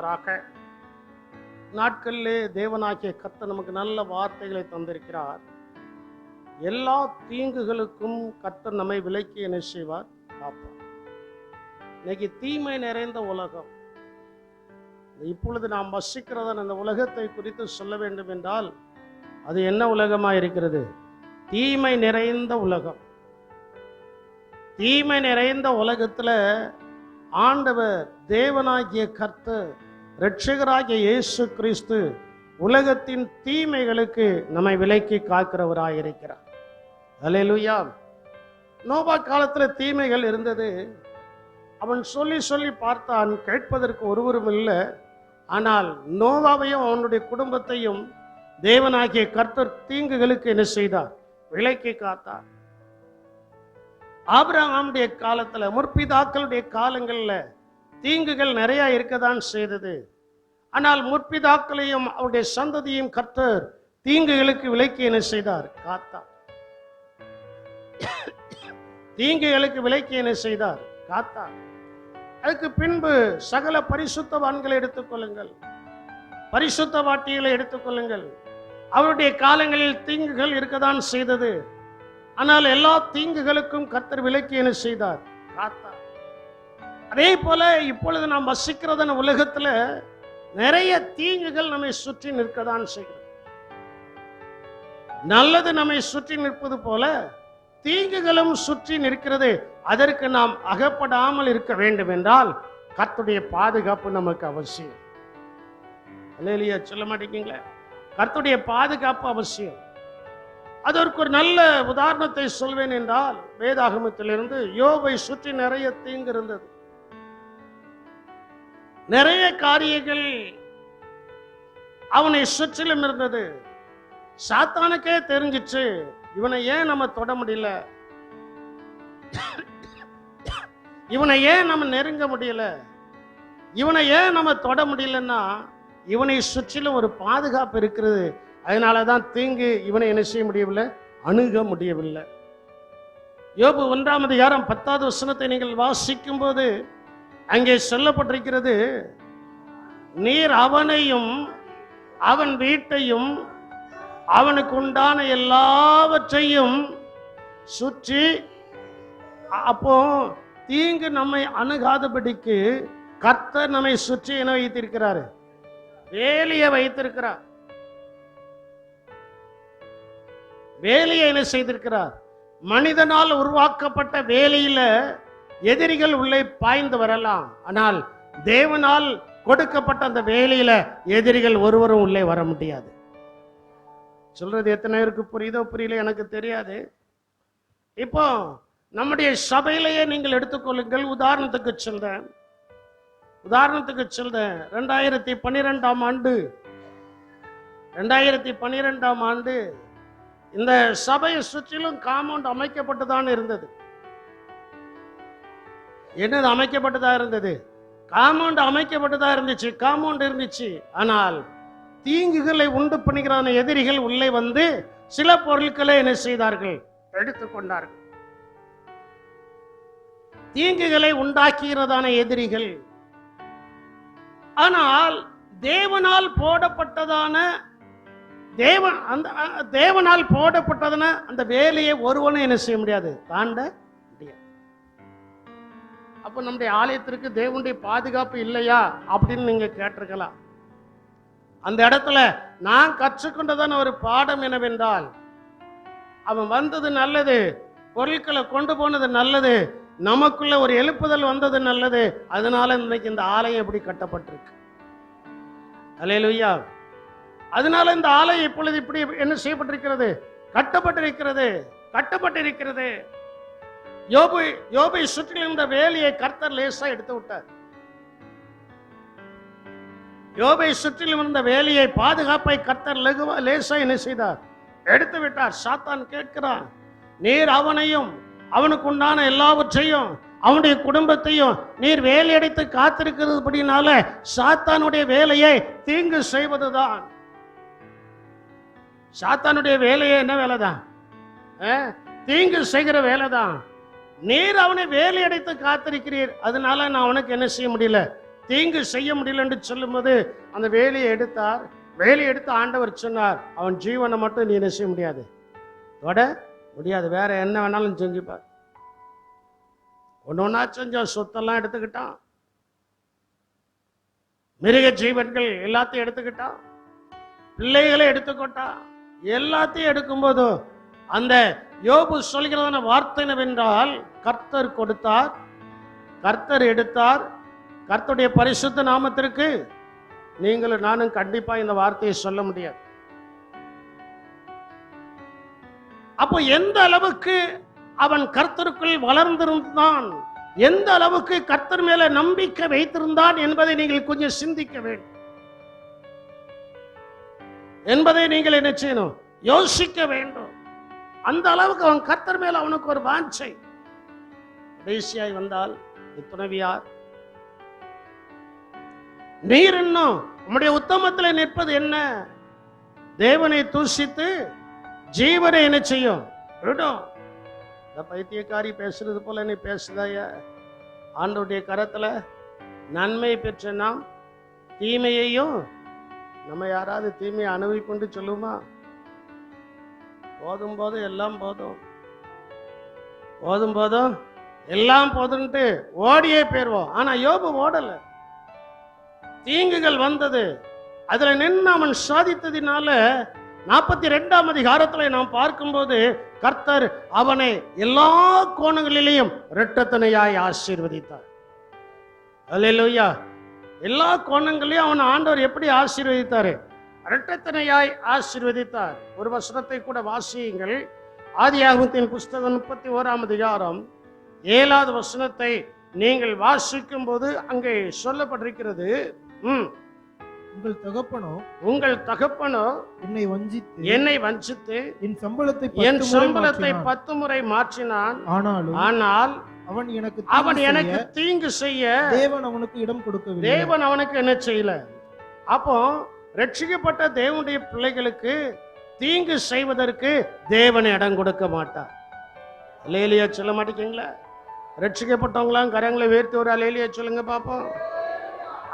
செய்வாராக. நாட்களிலே தேவனாகிய கர்த்தர் நமக்கு நல்ல வார்த்தைகளை தந்திருக்கிறார். எல்லா தீங்குகளுக்கும் கர்த்தர் நம்மை விலக்கி என்ன செய்வார்? காப்பார். இன்னைக்கு தீமை நிறைந்த உலகம். இப்பொழுது நாம் வசிக்கிறதன் அந்த உலகத்தை குறித்து சொல்ல வேண்டும் என்றால் அது என்ன உலகமாக இருக்கிறது? தீமை நிறைந்த உலகம். தீமை நிறைந்த உலகத்தில் ஆண்டவர் தேவனாகிய கர்த்தர் இரட்சகராகிய இயேசு கிறிஸ்து உலகத்தின் தீமைகளுக்கு நம்மை விலக்கி காக்கிறவராக இருக்கிறார். அல்லேலூயா. நோவா காலத்தில் தீமைகள் இருந்தது. அவன் சொல்லி சொல்லி பார்த்தான், கேட்பதற்கு ஒருவரும் இல்லை. ஆனால் நோவாவையும் அவனுடைய குடும்பத்தையும் தேவனாகிய கர்த்தர் தீங்குகளுக்கு என்ன செய்தார்? விலக்கி காத்தார். ஆபிரகாமுடைய காலத்துல, முற்பிதாக்களுடைய காலங்கள்ல தீங்குகள் நிறைய இருக்கதான் செய்தது. ஆனால் முற்பிதாக்களையும் அவருடைய சந்ததியும் கர்த்தர் தீங்குகளுக்கு விலக்கி என்ன செய்தார்? காத்தார். தீங்குகளுக்கு விலக்கி என்ன செய்தார்? காத்தார். அதுக்கு பின்பு சகல பரிசுத்தவான்களை எடுத்துக்கொள்ளுங்கள், பரிசுத்த வாட்டிகளை எடுத்துக்கொள்ளுங்கள். அவருடைய காலங்களில் தீங்குகள் இருக்கதான் செய்தது. ஆனால் எல்லா தீங்குகளுக்கும் கர்த்தர் விலக்கி என்ன செய்தார்? காத்தார். அதே போல இப்பொழுது நாம் வசிக்கிறதன் உலகத்துல நிறைய தீங்குகள் நம்மை சுற்றி நிற்கதான் செய்கிறது. நல்லது நம்மை சுற்றி நிற்பது போல தீங்குகளும் சுற்றி நிற்கிறது. அதற்கு நாம் அகப்படாமல் இருக்க வேண்டும் என்றால் கர்த்தருடைய பாதுகாப்பு நமக்கு அவசியம். அல்லேலூயா. சொல்ல மாட்டேங்கீங்களா? கர்த்தருடைய பாதுகாப்பு அவசியம். அதற்கு ஒரு நல்ல உதாரணத்தை சொல்வேன் என்றால் வேதாகமத்திலிருந்து யோபை சுற்றி நிறைய தீங்கு இருந்தது. நிறைய காரியங்கள் அவனை சுற்றிலும் இருந்தது. சாத்தானுக்கே தெரிஞ்சிச்சு, இவனை ஏன் நம்ம தொட முடியல, இவனை ஏன் நம்ம நெருங்க முடியல, இவனை ஏன் நம்ம தொட முடியலன்னா இவனை சுற்றிலும் ஒரு பாதுகாப்பு இருக்கிறது. அதனாலதான் தீங்கு இவனை என்ன செய்ய முடியவில்லை? அணுக முடியவில்லை. யோபு 1ஆம் அதிகாரம் 10வது வசனத்தை நீங்கள் வாசிக்கும் போது அங்கே சொல்லப்பட்டிருக்கிறது, நீர் அவனையும் அவன் வீட்டையும் அவனுக்கு உண்டான எல்லாவற்றையும் சுற்றி, அப்போ தீங்கு நம்மை அணுகாதபடிக்கு கர்த்தர் நம்மை சுற்றி என்ன வைத்திருக்கிறார்? வேலியை வைத்திருக்கிறார். வேலியை என்ன செய்திருக்கிறார்? மனிதனால் உருவாக்கப்பட்ட வேலியில எதிரிகள் உள்ளே பாய்ந்து வரலாம். ஆனால் தேவனால் கொடுக்கப்பட்ட அந்த வேலியில எதிரிகள் ஒருவரும் உள்ளே வர முடியாது. சொல்றது எத்தனை பேருக்கு புரியுதோ புரியல எனக்கு தெரியாது. இப்போ நம்முடைய சபையிலேயே நீங்கள் எடுத்துக்கொள்ளுங்கள். உதாரணத்துக்கு சொல்றேன் 2012ஆம் ஆண்டு இந்த சபையை சுற்றிலும் காம்பவுண்ட் அமைக்கப்பட்டுதான் இருந்தது. என்னது அமைக்கப்பட்டதா இருந்தது? காம்பவுண்ட் அமைக்கப்பட்டதா இருந்துச்சு, காம்பவுண்ட் இருந்துச்சு. ஆனால் தீங்குகளை உண்டு பண்ணுகிறான எதிரிகள் உள்ளே வந்து சில பொருட்களை என்ன செய்தார்கள்? எடுத்துக்கொண்டார்கள். தீங்குகளை உண்டாக்குகிறதான எதிரிகள். ஆனால் தேவனால் போடப்பட்டதான தேவனால் போடப்பட்டதான அந்த வேலையை ஒருவனும் என்ன செய்ய முடியாது? தாண்ட முடியாது. அப்ப நம்முடைய ஆலயத்திற்கு தேவனுடைய பாதுகாப்பு இல்லையா அப்படின்னு நீங்க கேட்டிருக்கலாம். அந்த இடத்துல நான் கற்றுக்கொண்டதான ஒரு பாடம் என்னவென்றால், அவன் வந்தது நல்லது, பொருட்களை கொண்டு போனது நல்லது, நமக்குள்ள ஒரு எழுப்புதல் வந்தது நல்லது. அதனால இன்னைக்கு இந்த ஆலயம் எப்படி கட்டப்பட்டிருக்கு. அல்லேலூயா. அதனால இந்த ஆலயம் இப்பொழுது இப்படி என்ன செய்யப்பட்டிருக்கிறது? கட்டப்பட்டிருக்கிறது. யோபை சுற்றிலும் இந்த வேலையை கர்த்தர் லேசா எடுத்து விட்டார். யோபை சுற்றிலும் இருந்த வேலையை, பாதுகாப்பை கர்த்தர் லேசா என்ன செய்தார்? எடுத்து விட்டார். சாத்தான் கேட்கிறான், நீர் அவனையும் அவனுக்கு உண்டான எல்லாவற்றையும் அவனுடைய குடும்பத்தையும் நீர் வேலையடைத்து காத்திருக்கிறதுபடினால சாத்தானுடைய வேலையை தீங்கு செய்வதுதான். சாத்தானுடைய வேலையே என்ன வேலைதான்? தீங்கு செய்கிற வேலைதான். நீர் அவனை வேலையடைத்து காத்திருக்கிறீர், அதனால நான் அவனுக்கு என்ன செய்ய முடியல? தீங்கு செய்ய முடியல என்று சொல்லும்போது அந்த வேலையை எடுத்தார். வேலையை எடுத்து ஆண்டவர் சொன்னார், அவன் ஜீவனை மட்டும் நீ என்ன செய்ய முடியாது, தொட முடியாது, வேற என்ன வேணாலும் செஞ்சுப்பார். ஒன்று ஒன்றா செஞ்சான். சொத்தெல்லாம் எடுத்துக்கிட்டான், மிருக ஜீவன்கள் எல்லாத்தையும் எடுத்துக்கிட்டான், பிள்ளைகளை எடுத்துக்கிட்டான். எல்லாத்தையும் எடுக்கும்போது அந்த யோபு சொல்கிறதான வார்த்தை என்னவென்றால், கர்த்தர் கொடுத்தார், கர்த்தர் எடுத்தார், கர்த்தருடைய பரிசுத்த நாமத்திற்கு நீங்களும் நானும் கண்டிப்பா இந்த வார்த்தையை சொல்ல முடியாது. அப்போ எந்த அளவுக்கு அவன் கர்த்தருக்குள் வளர்ந்திருந்தான், எந்த அளவுக்கு கர்த்தர் மேல நம்பிக்கை வைத்திருந்தான் என்பதை நீங்கள் கொஞ்சம் சிந்திக்க வேண்டும், என்பதை நீங்கள் என்ன செய்யணும், யோசிக்க வேண்டும். அந்த அளவுக்கு அவன் கர்த்தர் மேல அவனுக்கு ஒரு வாஞ்சை. கடைசியாய் வந்தால் துணைவியார், நீர் இன்னும் உம்முடைய உத்தமத்தில் நிற்பது என்ன, தேவனை தூஷித்து ஜீவனை என்ன செய்யும் விடும். இந்த பைத்தியக்காரி பேசுறது போல நீ பேசுதாயா? ஆண்டவருடைய கரத்துல நன்மை பெற்ற நாம் தீமையையும், நம்ம யாராவது தீமையை அனுபவிக்கொண்டு சொல்லுமா? போதும் போதும் எல்லாம் போதும், போதும் போதும் எல்லாம் போதுன்ட்டு ஓடியே போயிருவோம். ஆனா யோபு ஓடல. தீங்குகள் வந்தது, அதுல நின்று அவன் சாதித்ததினால 42ஆம் அதிகாரத்துல நாம் பார்க்கும்போது கர்த்தர் அவனை எல்லா கோணங்களிலேயும் இரட்டத்தனையாய் ஆசீர்வதித்தார். அல்லேலூயா. எல்லா கோணங்களையும் அவன் ஆண்டவர் எப்படி ஆசீர்வதித்தாரு? இரட்டத்தனையாய் ஆசீர்வதித்தார். ஒரு வசனத்தை கூட வாசியுங்கள். ஆதியாகமத்தின் புஸ்தகம் 31ஆம் அதிகாரம் 7வது வசனத்தை நீங்கள் வாசிக்கும் போது அங்கே சொல்லப்பட்டிருக்கிறது, உங்கள் தகப்பனோ என்னை வஞ்சித்து என் சம்பளத்தை 10 முறை மாற்றினான், ஆனால் அவன் எனக்கு தீங்கு செய்ய தேவன் அவனுக்கு இடம் கொடுக்கவில்லை. தேவன் அவனுக்கு என்ன செய்யல? அப்போ ரட்சிக்கப்பட்ட தேவனுடைய பிள்ளைகளுக்கு தீங்கு செய்வதற்கு தேவன் இடம் கொடுக்க மாட்டார். அல்லேலூயா சொல்ல மாட்டேங்களா? ரட்சிக்கப்பட்டவங்களாம் கரங்களை உயர்த்தி ஒரு அல்லேலூயா சொல்லுங்க பாப்போம்.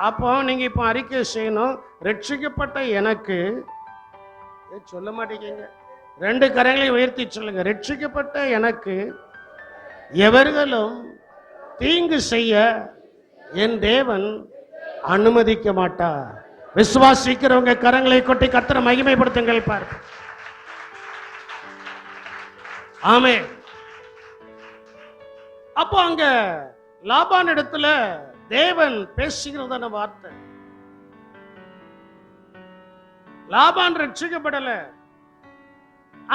அப்போ நீங்க இப்போ அறிக்கை செய்யணும், ரட்சிக்கப்பட்ட எனக்கு, சொல்ல மாட்டேங்க, 2 கரங்களை உயர்த்தி சொல்லுங்க, ரட்சிக்கப்பட்ட எனக்கு எவர்களும் தீங்கு செய்ய என் தேவன் அனுமதிக்க மாட்டார். விசுவாசிக்கிறவங்க கரங்களை கொட்டி கர்த்தரை மகிமைப்படுத்துங்கள் பார். ஆமே. அப்போ அங்க லாபான் இடத்துல தேவன் பேசுகிறதான வார்த்தை. லாபான் ரட்சிக்கப்படல,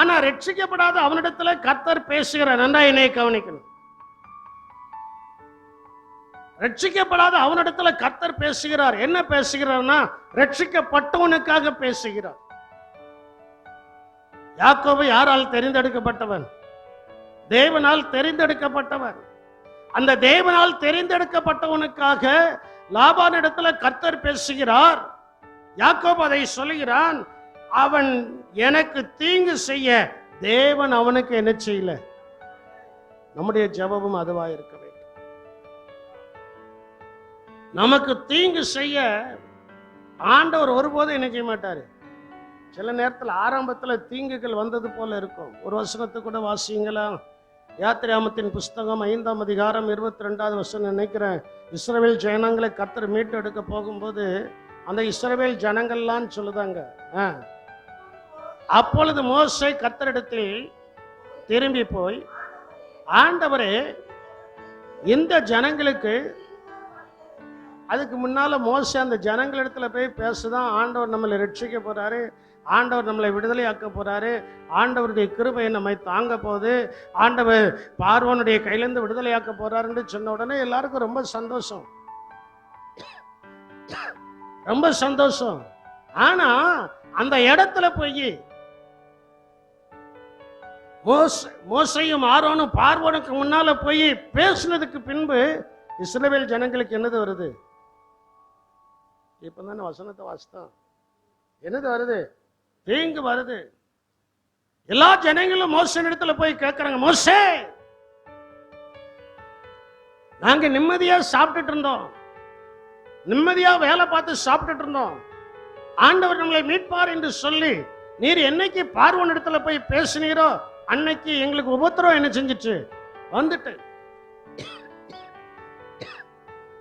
ஆனா ரட்சிக்கப்படாத அவனிடத்துல கர்த்தர் பேசுகிறார். நன்றா என்னை கவனிக்கணும். ரட்சிக்கப்படாத அவனிடத்துல கர்த்தர் பேசுகிறார். என்ன பேசுகிறார்னா, ரட்சிக்கப்பட்டவனுக்காக பேசுகிறார். யாக்கோபு யாரால் தெரிந்தெடுக்கப்பட்டவன்? தேவனால் தெரிந்தெடுக்கப்பட்டவன். அந்த தேவனால் தெரிந்தெடுக்கப்பட்டவனுக்காக லாபான் இடத்துல கர்த்தர் பேசுகிறார். யாக்கோபு அதை சொல்லுகிறான், அவன் எனக்கு தீங்கு செய்ய தேவன் அவனுக்கு என்ன செய்யல? நம்முடைய ஜெபமும் அதுவா இருக்க வேண்டும். நமக்கு தீங்கு செய்ய ஆண்டவர் ஒருபோதும் என்ன செய்ய மாட்டாரு. சில நேரத்தில் ஆரம்பத்தில் தீங்குகள் வந்தது போல இருக்கும். ஒரு வசனத்தை கூட வாசிங்களா? யாத்திராமத்தின் புஸ்தகம் 5ஆம் அதிகாரம் 22வது வசனம் நினைக்கிறேன். இஸ்ரவேல் ஜனங்களை கர்த்தர் மீட்டு எடுக்க போகும்போது அந்த இஸ்ரவேல் ஜனங்கள்லாம் சொல்லுதாங்க, அப்பொழுது மோசே கர்த்தரிடத்தில் திரும்பி போய், ஆண்டவரே, இந்த ஜனங்களுக்கு, அதுக்கு முன்னால மோசே அந்த ஜனங்களிடத்துல போய் பேசுதான், ஆண்டவர் நம்மளை ரட்சிக்க போறாரு, ஆண்டவர் நம்மளை விடுதலை ஆக்க போறாரு, ஆண்டவருடைய கிருபை நம்மை தாங்க போகுது, ஆண்டவர் பார்வோனுடைய கையிலிருந்து விடுதலை ஆக்க போறாருன்னு சொன்ன உடனே எல்லாருக்கும் ரொம்ப சந்தோஷம், ரொம்ப சந்தோஷம். ஆனா அந்த இடத்துல போய் மோசையும் ஆரோனும் பார்வோனுக்கு முன்னால போய் பேசினதுக்கு பின்பு இஸ்ரவேல் ஜனங்களுக்கு என்னது வருது? இப்பதானே வசனத்தை வாசித்தோம். என்னது வருது? தீங்கு வருது. எல்லா ஜனங்களும் மோசே இடத்துல போய் கேட்கறாங்க, மோசே, நாங்க நிம்மதியா சாப்பிட்டுட்டு இருந்தோம், நிம்மதியா வேலை பார்த்து சாப்பிட்டுட்டு இருந்தோம். ஆண்டவர் நம்மளை மீட்பார் என்று சொல்லி நீர் என்னைக்கு பார்வோன் இடத்துல போய் பேசினீரோ அன்னைக்கு எங்களுக்கு உபத்திரம் என்ன செஞ்சிச்சு வந்துட்டு.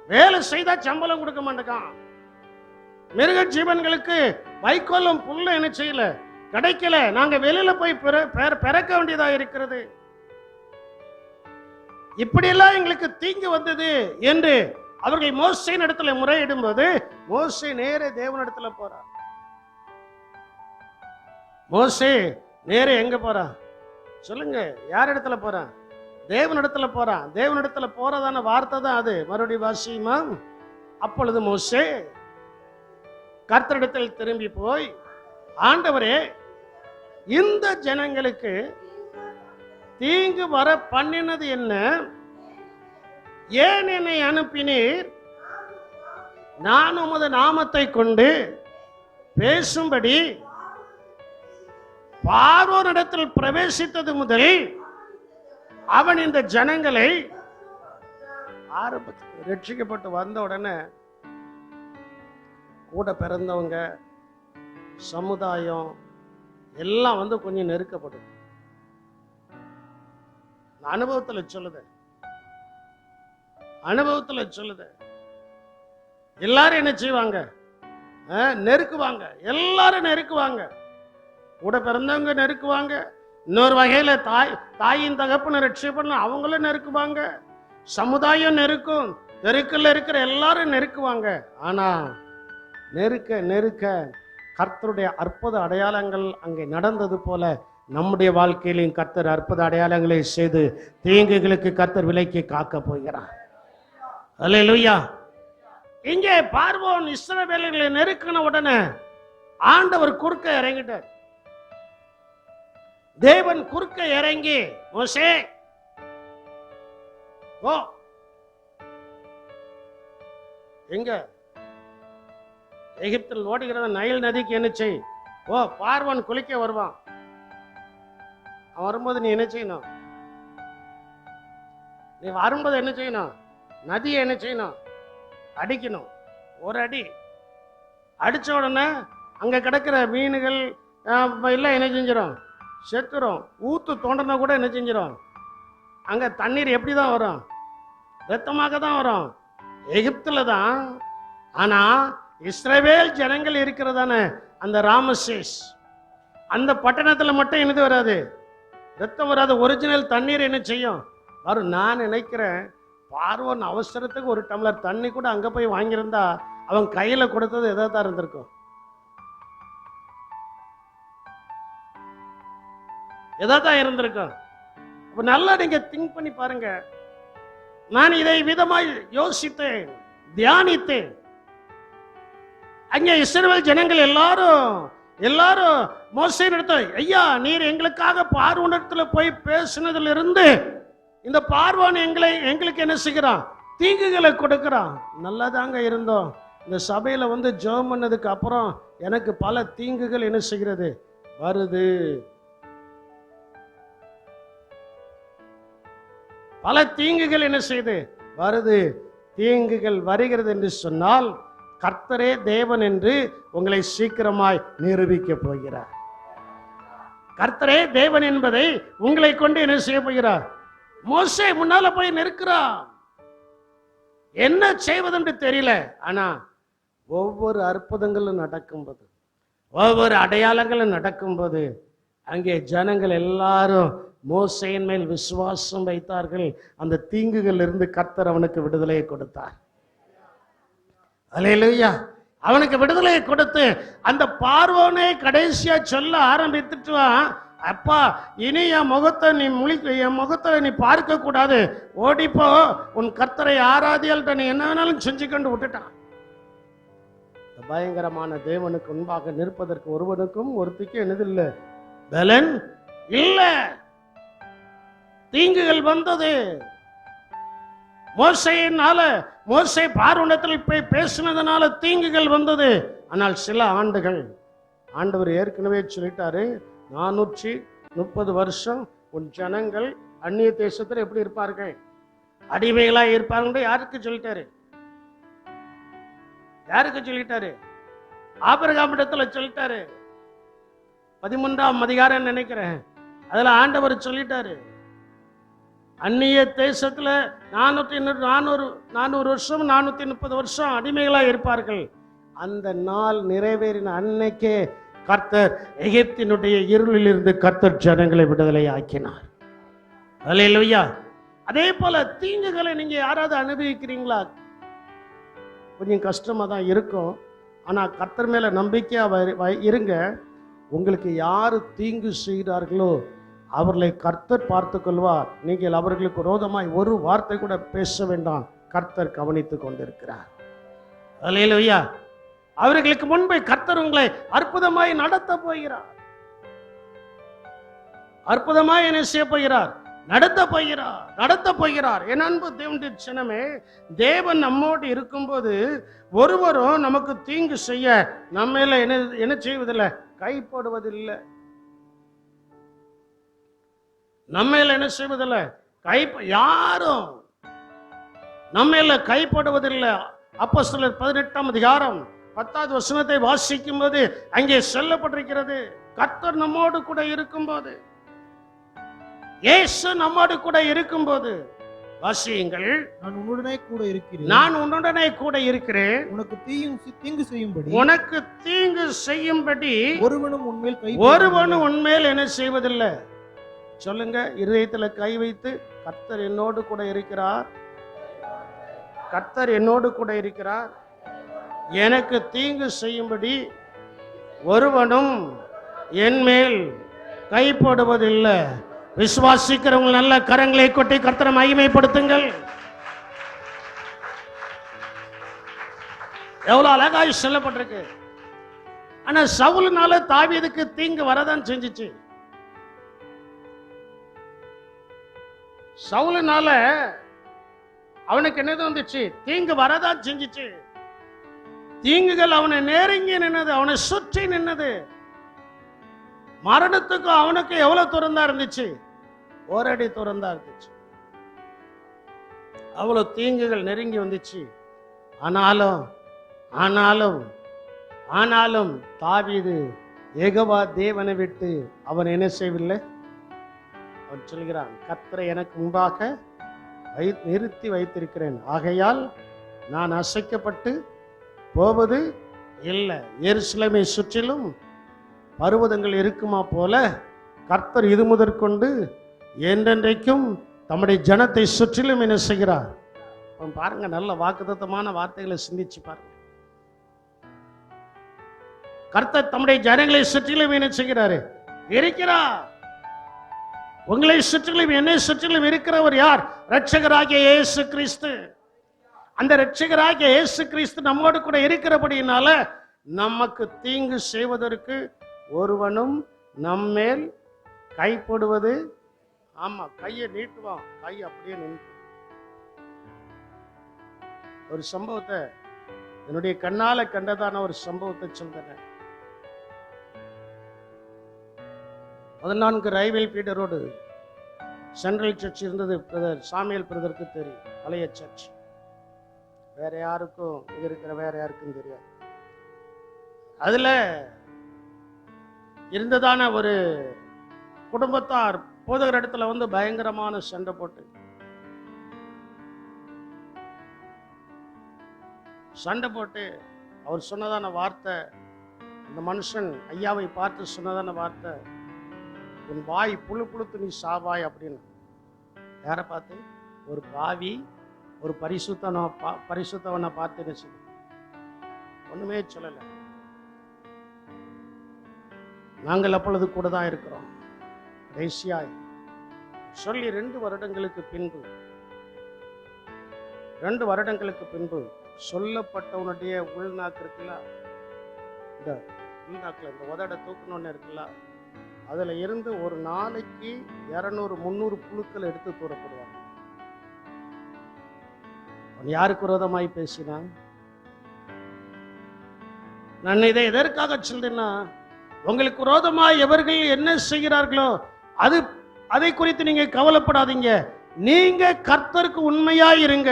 வேலை செய்தா சம்பளம் கொடுக்க மாட்டேங்கான். மிருக ஜீவன்களுக்கு வைக்கோலும் புல்ல என்ன செய்யல, கிடைக்கல. நாங்க வெளியில போய் பிறக்க வேண்டியதா இருக்கிறது. இப்படியெல்லாம் எங்களுக்கு தீங்கு வந்தது என்று அவர்கள் மோசேயின் இடத்துல முறையிடும் போது மோசே நேரே தேவனிடத்துல போறார். மோசே நேரே எங்க போறான் சொல்லுங்க? யார் இடத்துல போறான்? தேவனிடத்துல போறான். தேவனிடத்துல போறதான வார்த்தை தான் அது. மறுபடியும் வாசியுமா? அப்பொழுது மோசே கர்த்தரிடத்தில் திரும்பி போய், ஆண்டவரே, இந்த ஜனங்களுக்கு தீங்கு வர பண்ணினது என்ன? ஏன் என்னை அனுப்பினீர்? நான் உமது நாமத்தை கொண்டு பேசும்படி பார்வோனிடத்தில் பிரவேசித்தது முதல் அவன் இந்த ஜனங்களை ஆரம்பத்தில் ரட்சிக்கப்பட்டு வந்த உடனே கூட பிறந்தவங்க சமுதாயம் எல்லாம் வந்து கொஞ்சம் நெருக்கப்படும். அனுபவத்தில் சொல்லுது. எல்லாரும் என்ன செய்வாங்க? நெருக்குவாங்க. எல்லாரும் நெருக்குவாங்க. கூட பிறந்தவங்க நெருக்குவாங்க. இன்னொரு வகையில தாயின் தகப்பனை ரட்சிப்படணும் அவங்களும் நெருக்குவாங்க. சமுதாயம் நெருக்கும். தெருக்குள்ள இருக்கிற எல்லாரும் நெருக்குவாங்க. ஆனா நெருக்க நெருக்க கர்த்தருடைய அற்புத அடையாளங்கள் அங்கே நடந்தது போல நம்முடைய வாழ்க்கையிலும் கர்த்தர் அற்புத அடையாளங்களை செய்து தீங்குகளுக்கு கர்த்தர் விலைக்கு காக்க போகிறார். அல்லேலூயா. இங்கே பார்வோன் இஸ்ரவேலர்களை நெருக்கின உடனே ஆண்டவர் குறுக்க இறங்கிட்டார். தேவன் குறுக்க இறங்கி, மோசே ஓ எங்க எகிப்தில் ஓடுகிறத நைல் நதிக்கு என்ன செய்? ஓ, பார்வோன் குளிக்க வருவான். அவன் வரும்போது நீ என்ன செய்யணும்? நீ வரும்போது என்ன செய்யணும்? நதியை என்ன செய்யணும்? அடிக்கணும். ஒரு அடி அடிச்ச உடனே அங்க கிடக்கிற மீன்கள் எல்லாம் என்ன செஞ்சிடும்? செத்துரும். ஊத்து தோண்டனா கூட என்ன செஞ்சிடும்? அங்க தண்ணீர் எப்படி தான் வரும்? ரத்தமாக தான் வரும். எகிப்துல தான். ஆனா இஸ்ரவேல் ஜனங்கள் இருக்கிறதான அந்த ராமசேஸ் அந்த பட்டணத்துல மட்டும் என்னது வராது? ரத்தம் வராது. ஒரிஜினல் தண்ணீர் என்ன செய்யும்? வரும். நான் நினைக்கிறேன் பார்வோன் அவசரத்துக்கு ஒரு டம்ளர் தண்ணி கூட அங்க போய் வாங்கியிருந்தா அவன் கையில கொடுத்தது எதாவது இருந்திருக்கும். எதாவது இருந்திருக்கும். நல்லா நீங்க திங்க் பண்ணி பாருங்க. நான் இதை விதமாய் யோசித்தேன், தியானித்தேன். அங்கே இஸ்ரவேல் ஜனங்கள் எல்லாரும் மோசேயின் இடத்துல, ஐயா, நீர் எங்களுக்காக பார்வோனிடத்துல போய் பேசினதுல இருந்து இந்த பார்வோன் எங்களுக்கு என்ன செய்கிறான்? தீங்குகளை கொடுக்கிறான். நல்லாதாங்க இருந்தோம். இந்த சபையில வந்து ஜெபம் பண்ணதுக்கு அப்புறம் எனக்கு பல தீங்குகள் என்ன செய்கிறது? வருது. பல தீங்குகள் என்ன செய்து வருது? தீங்குகள் வருகிறது என்று சொன்னால் கர்த்தரே தேவன் என்று உங்களை சீக்கிரமாய் நிரூபிக்க போகிறார். கர்த்தரே தேவன் என்பதை உங்களை கொண்டு என்ன செய்ய போகிறார்? மோசே முன்னால போய் நிற்கிறான். என்ன செய்வதென்று தெரியல. ஆனா ஒவ்வொரு அற்புதங்களும் நடக்கும்போது, ஒவ்வொரு அடையாளங்களும் நடக்கும்போது அங்கே ஜனங்கள் எல்லாரும் மோசேயின் மேல் விசுவாசம் வைத்தார்கள். அந்த தீங்குகள் இருந்து கர்த்தர் அவனுக்கு விடுதலையை கொடுத்தார். அல்லேலூயா. அவனுக்கு விடுதலையை கொடுத்து அந்த பார்வோனே கடைசியா சொல்ல ஆரம்பித்துட்டுவான், அப்பா, இனி என் முகத்தை நீ பார்க்க கூடாது, ஓடிப்போ, உன் கர்த்தரை ஆராதியால் நீ என்ன வேணாலும் செஞ்சு கொண்டு விட்டுட்டான். பயங்கரமான தேவனுக்கு முன்பாக நிற்பதற்கு ஒருவனுக்கும் ஒருத்திக்கு என்னதில்லை, பலன் இல்ல. தீங்குகள் வந்தது. மோசே பார்வோனிடத்தில் போய் பேசினதுனால தீங்குகள் வந்தது. ஆனால் சில ஆண்டுகள் ஆண்டவர் ஏற்கனவே சொல்லிட்டாரு, 430 வருஷம் உன் ஜனங்கள் அந்நிய தேசத்தில் எப்படி இருப்பார்கள்? அடிமைகளா இருப்பாங்க. யாருக்கு சொல்லிட்டாரு? யாருக்கு சொல்லிட்டாரு? ஆபிரகாமிடத்துல சொல்லிட்டாரு. 13ஆம் அதிகாரம் நினைக்கிறேன், அதுல ஆண்டவர் சொல்லிட்டாரு, அந்நிய தேசத்துல 400 வருஷம் 430 வருஷம் அடிமைகளா இருப்பார்கள். அந்த நாள் நிறைவேறின அன்னைக்கே கர்த்தர் எகிப்தினுடைய இருளில் இருந்து கர்த்தர் ஜனங்களை விடுதலை ஆக்கினார். அல்லேலூயா. அதே போல தீங்குகளை நீங்க யாராவது அனுபவிக்கிறீங்களா? கொஞ்சம் கஷ்டமா தான் இருக்கும். ஆனா கர்த்தர் மேல நம்பிக்கையா இருங்க. உங்களுக்கு யாரு தீங்கு செய்கிறார்களோ அவர்களை கர்த்தர் பார்த்து கொள்வார். நீங்கள் அவர்களுக்கு விரோதமாய் ஒரு வார்த்தை கூட பேச வேண்டாம். கர்த்தர் கவனித்துக் கொண்டிருக்கிறார். அல்லேலூயா. அவர்களுக்கு முன்பே கர்த்தர் உங்களை அற்புதமாய் நடத்த போகிறார். அற்புதமாய் என்ன செய்ய போகிறார்? நடத்த போகிறார். என் அன்பு தேவனுடைய ஜனமே, தேவன் நம்மோடு இருக்கும்போது ஒருவரும் நமக்கு தீங்கு செய்ய நம்ம என்ன செய்வதில்லை, கைப்படுவதில்லை. நம்ம என்ன செய்வதில்லை, யாரும் நம்ம கைப்படுவதில்லை. அப்போஸ்தலர் 18ஆம் அதிகாரம் 10வது வசனத்தை வாசிக்கும் போது அங்கே சொல்லப்பட்டிருக்கிறது, கர்த்தர் நம்மோடு கூட இருக்கும்போது, இயேசு நம்மோடு கூட இருக்கும்போது, வாசியுங்கள், நான் உன்னுடனே கூட இருக்கிறேன், உனக்கு தீங்கு செய்யும்படி ஒருவனும் உன்மேல் என்ன செய்வதில்லை. சொல்லுங்க, இருதயத்துல கை வைத்து, கர்த்தர் என்னோடு கூட இருக்கிறார், கர்த்தர் என்னோடு கூட இருக்கிறார், எனக்கு தீங்கு செய்யும்படி ஒருவனும் என் மேல் கைப்படுவதில்லை. விசுவாசிக்கிறவங்க நல்ல கரங்களை கொட்டி கர்த்தரை மகிமைப்படுத்துங்கள். எவ்வளவு அழகாய் சொல்லப்பட்டிருக்கு. ஆனா சவுலுனால தாவீதுக்கு தீங்கு வரதான் செஞ்சிச்சு. சவுலுனால அவனுக்கு என்னது வந்துச்சு? தீங்கு வரதான் செஞ்சிச்சு. தீங்குகள் அவனை நெருங்கி நின்னது, அவனை சுற்றி நின்னது. மரணத்துக்கு அவனுக்கு எவ்வளவு தூரம் தான் இருந்துச்சு? ஓரடி தூரம் தான் இருந்துச்சு. அவ்வளவு தீங்குகள் நெருங்கி வந்துச்சு. ஆனாலும் தாவீது யெகோவா தேவனை விட்டு அவன் என்ன செய்யவில்லை. அவன் சொல்கிறான், கர்த்தரை எனக்கு முன்பாக நிறுத்தி வைத்திருக்கிறேன், ஆகையால் நான் அசைக்கப்பட்டு போவது இல்லை. எருசலேமை சுற்றிலும் பர்வதங்கள் இருக்குமா போல கர்த்தர் இது முதற்கொண்டு என்றென்றைக்கும் தம்முடைய ஜனத்தை சுற்றிலும் என்ன செய்கிறார். பாருங்க, நல்ல வாக்குத்தத்தமான வார்த்தைகளை சிந்திச்சு பாருங்க. கர்த்தர் தம்முடைய ஜனங்களை சுற்றிலும் என்ன செய்கிறாரு? இருக்கிறார். உங்களை சுற்றிலும் என்னை சுற்றிலும் இருக்கிறவர் யார்? இரட்சகராகிய இயேசு கிறிஸ்து. அந்த இரட்சகராகிய இயேசு கிறிஸ்து நம்மோடு கூட இருக்கிறபடியினால நமக்கு தீங்கு செய்வதற்கு ஒருவனும் நம்மேல் கைப்படுவது. ஆமா, கையை நீட்டுவான், கை அப்படியே நின்று. ஒரு சம்பவத்தை, என்னுடைய கண்ணால கண்டதான ஒரு சம்பவத்தை சொல்றேன். 14 railway feeder road central church இருந்தது. பிரதர் சாமியல் பிரதருக்கு தெரியும், பழைய சர்ச். வேற யாருக்கும், இங்க இருக்கிற வேற யாருக்கும் தெரியாது. அதுல இருந்ததான ஒரு குடும்பத்தார் போதகர் இடத்துல வந்து பயங்கரமான சண்டை போட்டு அவர் சொன்னதான வார்த்தை, அந்த மனுஷன் ஐயாவை பார்த்து சொன்னதான வார்த்தை, உன் வாய் புழு புழுத்து நீ சாவாய் அப்படின்னு. யாரை பார்த்து? ஒரு பாவி ஒரு பரிசுத்தவனை பார்த்து என்ன செய்ய? ஒண்ணுமே சொல்லல. நாங்கள் அப்பொழுது கூட தான் இருக்கிறோம். கடைசியாய் சொல்லி 2 வருடங்களுக்கு பின்பு சொல்லப்பட்டவனுடைய உள்நாக்கு இருக்குல்ல, இந்த உள்நாக்குல இந்த உதட தூக்கணும்னு இருக்குல்ல, அதுல இருந்து ஒரு நாளைக்கு 200-300 புழுக்கள் எடுத்து தூரப்படுவாங்க. யாருக்கு விரோதமாய் பேசினான்? நான் இதை எதற்காக சொல்றேன்னா, உங்களுக்கு விரோதமாய் எவர்கள் என்ன செய்கிறார்களோ அதை குறித்து நீங்க கவலைப்படாதீங்க. நீங்க கர்த்தருக்கு உண்மையா இருங்க.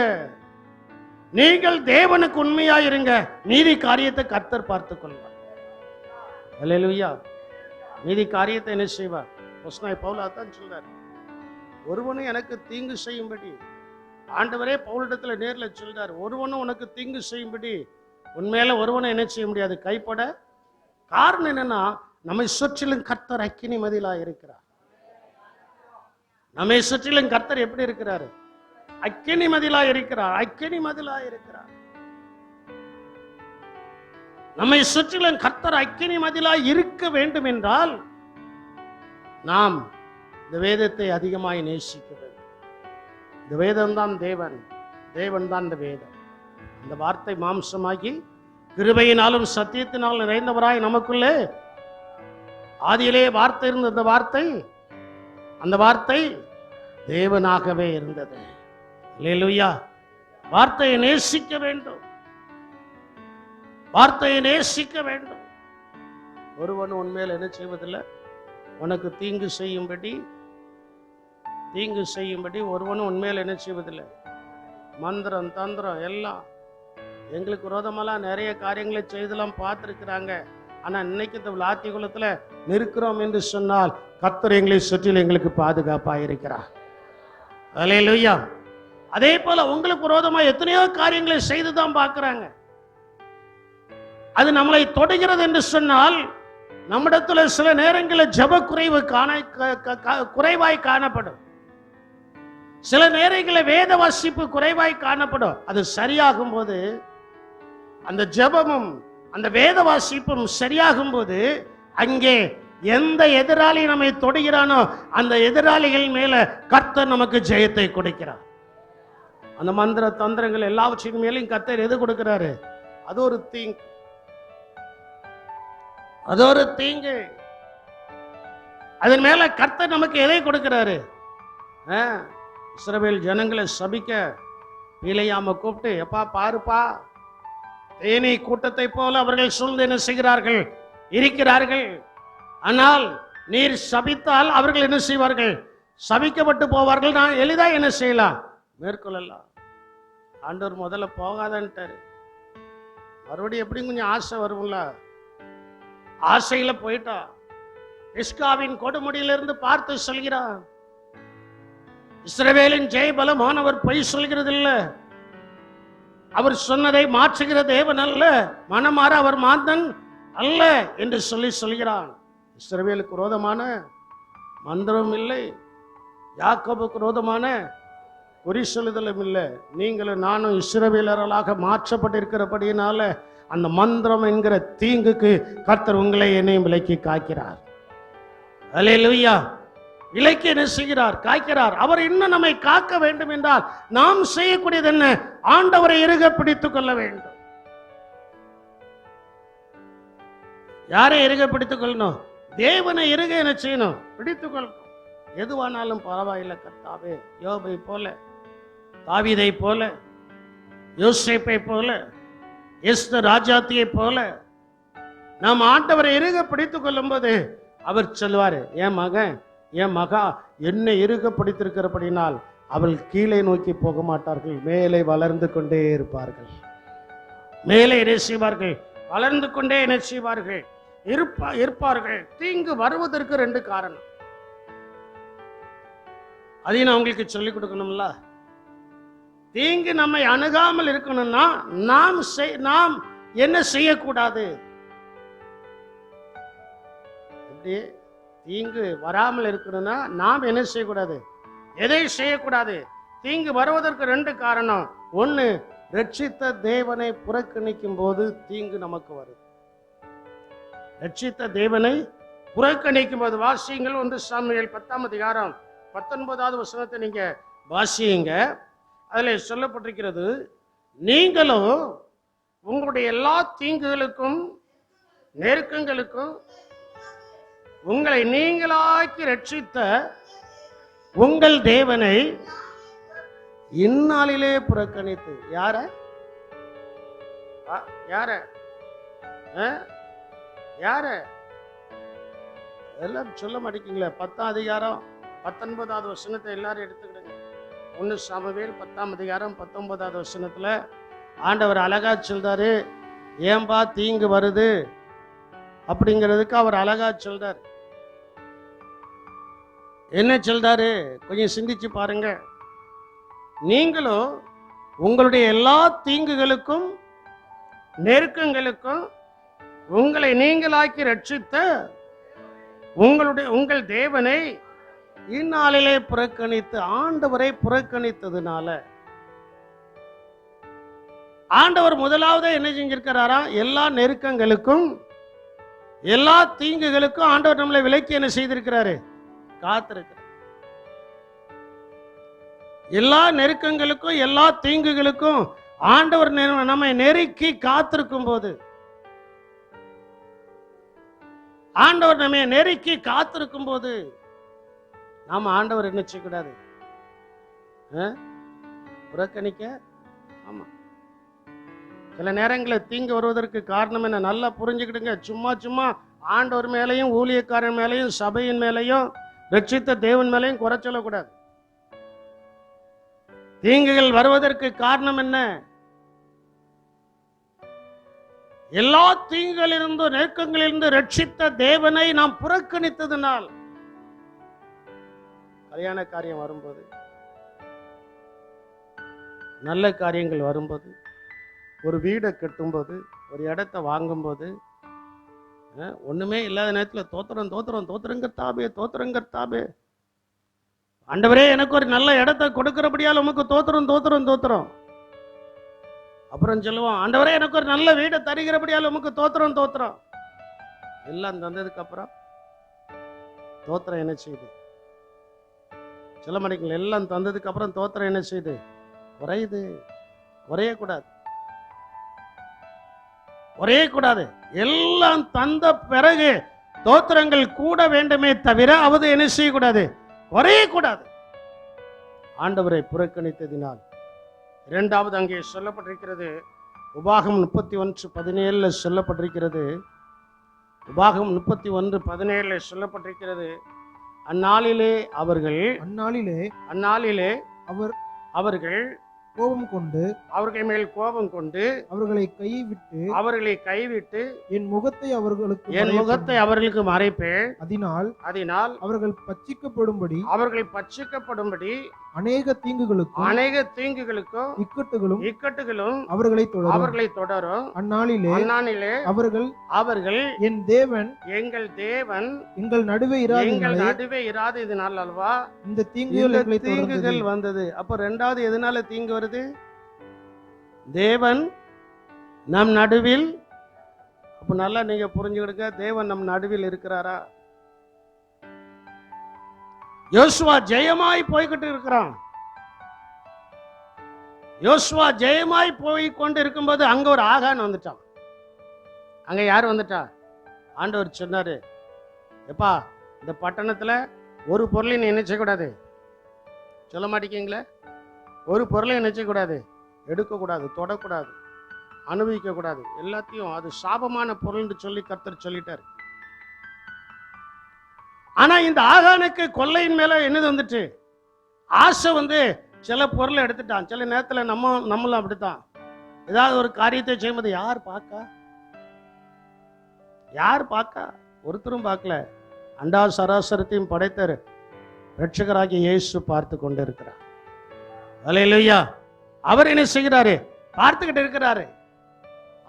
நீங்கள் தேவனுக்கு உண்மையாயிருங்க, மீதி காரியத்தை கர்த்தர் பார்த்துக் கொள்வார். அல்லேலூயா. மீதி காரியத்தை என்ன செய்வார்? பவுல் அதான் சொல்றார், ஒருவனும் எனக்கு தீங்கு செய்யும்படி, ஆண்டவரே பவுலிடத்துல நேர்ல சொல்றார், ஒருவனும் உனக்கு தீங்கு செய்யும்படி உண்மையில ஒருவனும் என்ன செய்ய முடியாது, கைப்பட. காரணம் என்னன்னா, நம்மை சுற்றிலும் கர்த்தர் அக்கினி மதிலா இருக்கிறார். நம்மை சுற்றிலும் கர்த்தர் எப்படி இருக்கிறாரு? அக்கினி மதிலா இருக்கிறார். அக்கினி மதிலா இருக்கிறார். நம்மை சுற்றிலும் கர்த்தர் அக்கினி மதிலா இருக்க வேண்டும் என்றால் நாம் இந்த வேதத்தை அதிகமாய் நேசிக்க வேண்டும். இந்த வேதம் தான் தேவன், தேவன் தான் இந்த வேதம். இந்த வார்த்தை மாம்சமாகி கிருபையினாலும் சத்தியத்தினாலும் நிறைந்தவராய் நமக்குள்ளே ஆதியிலே வார்த்தை இருந்த அந்த வார்த்தை தேவனாகவே இருந்தது. அல்லேலூயா. வார்த்தையை நேசிக்க வேண்டும், வார்த்தையை நேசிக்க வேண்டும். ஒருவன் உண்மையில் என்ன செய்வதில்லை, உனக்கு தீங்கு செய்யும்படி ஒருவனும் உண்மையில் என்ன செய்வதில்லை. மந்திரம் தந்திரம் எல்லாம் எங்களுக்கு விரோதமெல்லாம் நிறைய காரியங்களை செய்தெல்லாம் பார்த்துருக்கிறாங்க. ஆனால் இன்னைக்கு இந்த விளாத்தி குலத்தில் நிற்கிறோம் என்று சொன்னால் கர்த்தர் எங்களை சுற்றிலும் எங்களுக்கு பாதுகாப்பாக இருக்கிறார். அல்லேலூயா. அதே போல உங்களுக்கு விரோதமாக எத்தனையோ காரியங்களை செய்து தான் பார்க்குறாங்க. அது நம்மளை தொடுகிறது என்று சொன்னால் நம்மிடத்துல சில நேரங்களில் ஜெப குறைவாய் காணப்படும். சில நேரங்களில் வேத வாசிப்பு குறைவாய் காணப்படும். அது சரியாகும் போது, அந்த ஜெபமும் அந்த வேத வாசிப்பும் சரியாகும் போது, அங்கே எந்த எதிராளி நம்மை தொடுகிறானோ அந்த எதிராளிகள் மேல கர்த்தர் நமக்கு ஜெயத்தை கொடுக்கிறார். அந்த மந்திர தந்திரங்கள் எல்லாவற்றின் மேலும் கர்த்தர் எது கொடுக்கிறாரு? அது ஒரு தீங்கு, அது ஒரு தீங்கு. அதன் மேல கர்த்தர் நமக்கு எதை கொடுக்கிறாரு? இஸ்ரவேல் ஜனங்களை சபிக்க பிலேயாம கூப்பிட்டு, எப்பா பாருப்பா, தேனீ கூட்டத்தை போல அவர்கள் சூழ்ந்து என்ன செய்கிறார்கள், இருக்கிறார்கள். ஆனால் நீர் சபித்தால் அவர்கள் என்ன செய்வார்கள்? சபிக்கப்பட்டு போவார்கள். நான் எளிதா என்ன செய்யலாம், மேற்கொள்ளலாம். ஆண்டவர் முதல்ல போகாதன்ட்டாரு. மறுபடியும் எப்படி கொஞ்சம் ஆசை வரும்ல, ஆசையில போயிட்டா இஸ்காவின் கொடுமுடியிலிருந்து பார்த்து சொல்கிறார், இஸ்ரவேலின் ஜெயபலமானவர் பொய் சொல்கிறது இல்ல, அவர் சொன்னதை மாற்றுகிற தேவன் அல்ல, மனமாற அவர் மாந்தன் அல்ல என்று சொல்கிறான். இஸ்ரவேலுக்கு விரோதமான மந்திரம் இல்லை, யாக்கோபுக்கு விரோதமான குறி சொல்லுதலும் இல்லை. நீங்களும் நானும் இஸ்ரவேலர்களாக மாற்றப்பட்டிருக்கிறபடியினால அந்த மந்திரம் என்கிற தீங்குக்கு கர்த்தர் உங்களை என்னையும் விலக்கி காக்கிறார். அல்லேலூயா. விலக்கி என்ன செய்கிறார்? காக்கிறார். அவர் இன்னும் நம்மை காக்க வேண்டும் என்றால் நாம் செய்யக்கூடியது என்ன? ஆண்டவரை இறுக பிடித்துக் கொள்ள வேண்டும். யாரை இறுக பிடித்துக் கொள்ளணும்? தேவனை இறுக என்ன செய்யணும்? பிடித்துக் கொள்ளணும். எதுவானாலும் பரவாயில்லை கர்த்தாவே. யோபை போல, தாவீதை போல, யோசேப்பை போல, எஸ்தர் ராஜாத்தியை போல நாம் ஆண்டவரை இறுக பிடித்துக் கொள்ளும் போது அவர் சொல்வாரு, என் மகன் என் மகா என்னை இறுக பிடித்திருக்கிறபடினால் அவள் கீழே நோக்கி போக மாட்டார்கள், மேலே வளர்ந்து கொண்டே இருப்பார்கள். மேலே என்ன செய்வார்கள்? வளர்ந்து கொண்டே என்ன செய்வார்கள்? இருப்பார்கள். தீங்கு வருவதற்கு 2 காரணம். அதையும் நான் உங்களுக்கு சொல்லிக் கொடுக்கணும்ல. தீங்கு நம்மை அணுகாமல் இருக்கணும்னா நாம் என்ன செய்யக்கூடாது? எப்படி தீங்கு வராமல் இருக்கணும்னா நாம் என்ன செய்யக்கூடாது? எதை செய்யக்கூடாது? தீங்கு வருவதற்கு 2 காரணம். 1, ரட்சித்த தேவனை புறக்கணிக்கும் போது தீங்கு நமக்கு வருது. ரட்சித்த தேவனை புறக்கணிக்கும் போது, வாசியுங்கள் 1 சாமுவேல் 10ஆம் அதிகாரம் 19வது வசனத்தை நீங்க வாசியுங்க. அதில் சொல்லப்பட்டிருக்கிறது, நீங்களும் உங்களுடைய எல்லா தீங்குகளுக்கும் நெருக்கங்களுக்கும் உங்களை நீங்களாக்கி ரட்சித்த உங்கள் தேவனை இந்நாளிலே புறக்கணித்து. யார யார யார எல்லாம் சொல்ல மாட்டேங்களே. 10ஆம் அதிகாரம் 19வது வசனத்தை எல்லாரும் எடுத்துக்கிடுங்க. 1 சாமுவேல் 10ஆம் அதிகாரம் 19வது வசனத்துல ஆண்டவர் அழகா சொல்றாரு, ஏன்பா தீங்கு வருது அப்படிங்கிறதுக்கு அவர் அழகா சொல்றாரு. என்ன சொல்றாரு கொஞ்சம் சிந்திச்சு பாருங்க. நீங்களும் உங்களுடைய எல்லா தீங்குகளுக்கும் நெருக்கங்களுக்கும் உங்களை நீங்களாக்கி ரட்சித்த உங்கள் தேவனை இந்நாளிலே புறக்கணித்து ஆண்டவரை புறக்கணித்ததுனால ஆண்டவர் முதலாவது என்ன செஞ்சிருக்கிறாரா? எல்லா நெருக்கங்களுக்கும் எல்லா தீங்குகளுக்கும் ஆண்டவர் நம்மளை விலக்கி என்ன செய்திருக்கிறாரு? காத்திருக்கிறார். எல்லா நெருக்கங்களுக்கும் எல்லா தீங்குகளுக்கும் ஆண்டவர் நம்மை நெருக்கி காத்திருக்கும் போது, ஆண்டவர் நம்மை நெருக்கி காத்திருக்கும் போது நாம ஆண்டவர் என்ன செய்யக்கூடாது? புறக்கணிக்க. ஆமா, சில நேரங்களில் தீங்கு வருவதற்கு காரணம் என்ன? நல்லா புரிஞ்சுக்கிடுங்க. சும்மா ஆண்டவர் மேலையும் ஊழியக்காரன் மேலையும் சபையின் மேலையும் ரட்சித்த தேவன் மேலையும் குறை சொல்லக்கூடாது. தீங்குகள் வருவதற்கு காரணம் என்ன? எல்லா தீங்குகளிலிருந்து நெருக்கங்களிலிருந்து ரட்சித்த தேவனை நாம் புறக்கணித்ததினால், கல்யாண காரியம் வரும்போது, நல்ல காரியங்கள் வரும்போது, ஒரு வீடை கட்டும்போது, ஒரு இடத்தை வாங்கும்போது, ஒண்ணுமே இல்லாத நேரத்தில் தோத்திரங்கத்தாபே ஆண்டவரே எனக்கு ஒரு நல்ல இடத்தை கொடுக்கிறபடியால் உமக்கு தோத்திரம். அப்புறம் சொல்லுவோம், ஆண்டவரே எனக்கு ஒரு நல்ல வீடை தருகிறபடியால் உமக்கு தோத்திரம். எல்லாம் தந்ததுக்கு அப்புறம் தோத்திரம் என்ன செய்யுது? சில மணிக்கு எல்லாம் தந்ததுக்கு அப்புறம் தோத்திரம் என்ன செய்யுது? குறையுது. குறையக்கூடாது. எல்லாம் தந்த பிறகு தோத்திரங்கள் கூட வேண்டுமே தவிர அவது என்ன செய்யக்கூடாது? குறையக்கூடாது. ஆண்டவரை புறக்கணித்ததினால். இரண்டாவது அங்கே சொல்லப்பட்டிருக்கிறது, உபாகம் 31:17 சொல்லப்பட்டிருக்கிறது. உபாகம் 31:17 சொல்லப்பட்டிருக்கிறது, அந்நாளிலே அவர்கள் கோபம் கொண்டு அவர்கள் மேல் கோபம் கொண்டு அவர்களை கைவிட்டு என் முகத்தை அவர்களுக்கு மறைப்பேன். அதனால் அவர்கள் பட்சிக்கப்படும்படி அநேக தீங்குகளுக்கும் இக்கட்டுகளும் அவர்களை தொடரும். அந்நாளிலே அவர்கள் எங்கள் தேவன் எங்கள் நடுவே இராததினால் அல்லவா இந்த தீங்குகள் வந்தது. அப்ப இரண்டாவது எதனால தீங்கு வருது? தேவன் நம் நடுவில். அப்ப நல்லா நீங்க புரிஞ்சுக்கிடுங்க, தேவன் நம் நடுவில் இருக்கிறாரா? யோசுவா ஜெயமாய் போய்கிட்டு இருக்கிறான். யோசுவா ஜெயமாய் போய் கொண்டு இருக்கும்போது அங்க ஒரு ஆகான் வந்துட்டான். அங்க யார் வந்துட்டா? ஆண்டவர் சொன்னாரு, எப்பா இந்த பட்டணத்துல ஒரு பொருளை நீ என்ன செய்யக்கூடாது? சொல்ல மாட்டேங்கீங்களே, ஒரு பொருளை என்ன செய்யக்கூடாது? எடுக்கக்கூடாது, தொடக்கூடாது, அனுபவிக்க கூடாது. எல்லாத்தையும் அது சாபமான பொருள்னு சொல்லி கர்த்தர் சொல்லிட்டாரு. ஆனா இந்த ஆகானுக்கு கொள்ளையின் மேல என்னது வந்துட்டு? ஆசை வந்து சில பொருளை எடுத்துட்டான். சில நேரத்துல நம்மளும் அப்படித்தான். ஏதாவது ஒரு காரியத்தை செய்யும்போது யார் பார்க்க? ஒருத்தரும் பார்க்கல. அண்டா சராசரத்தையும் படைத்தார் ரட்சகராகிய இயேசு பார்த்து கொண்டு இருக்கிறார். அல்லேலூயா. அவர் என்ன செய்கிறாரு? பார்த்துக்கிட்டு இருக்கிறாரு.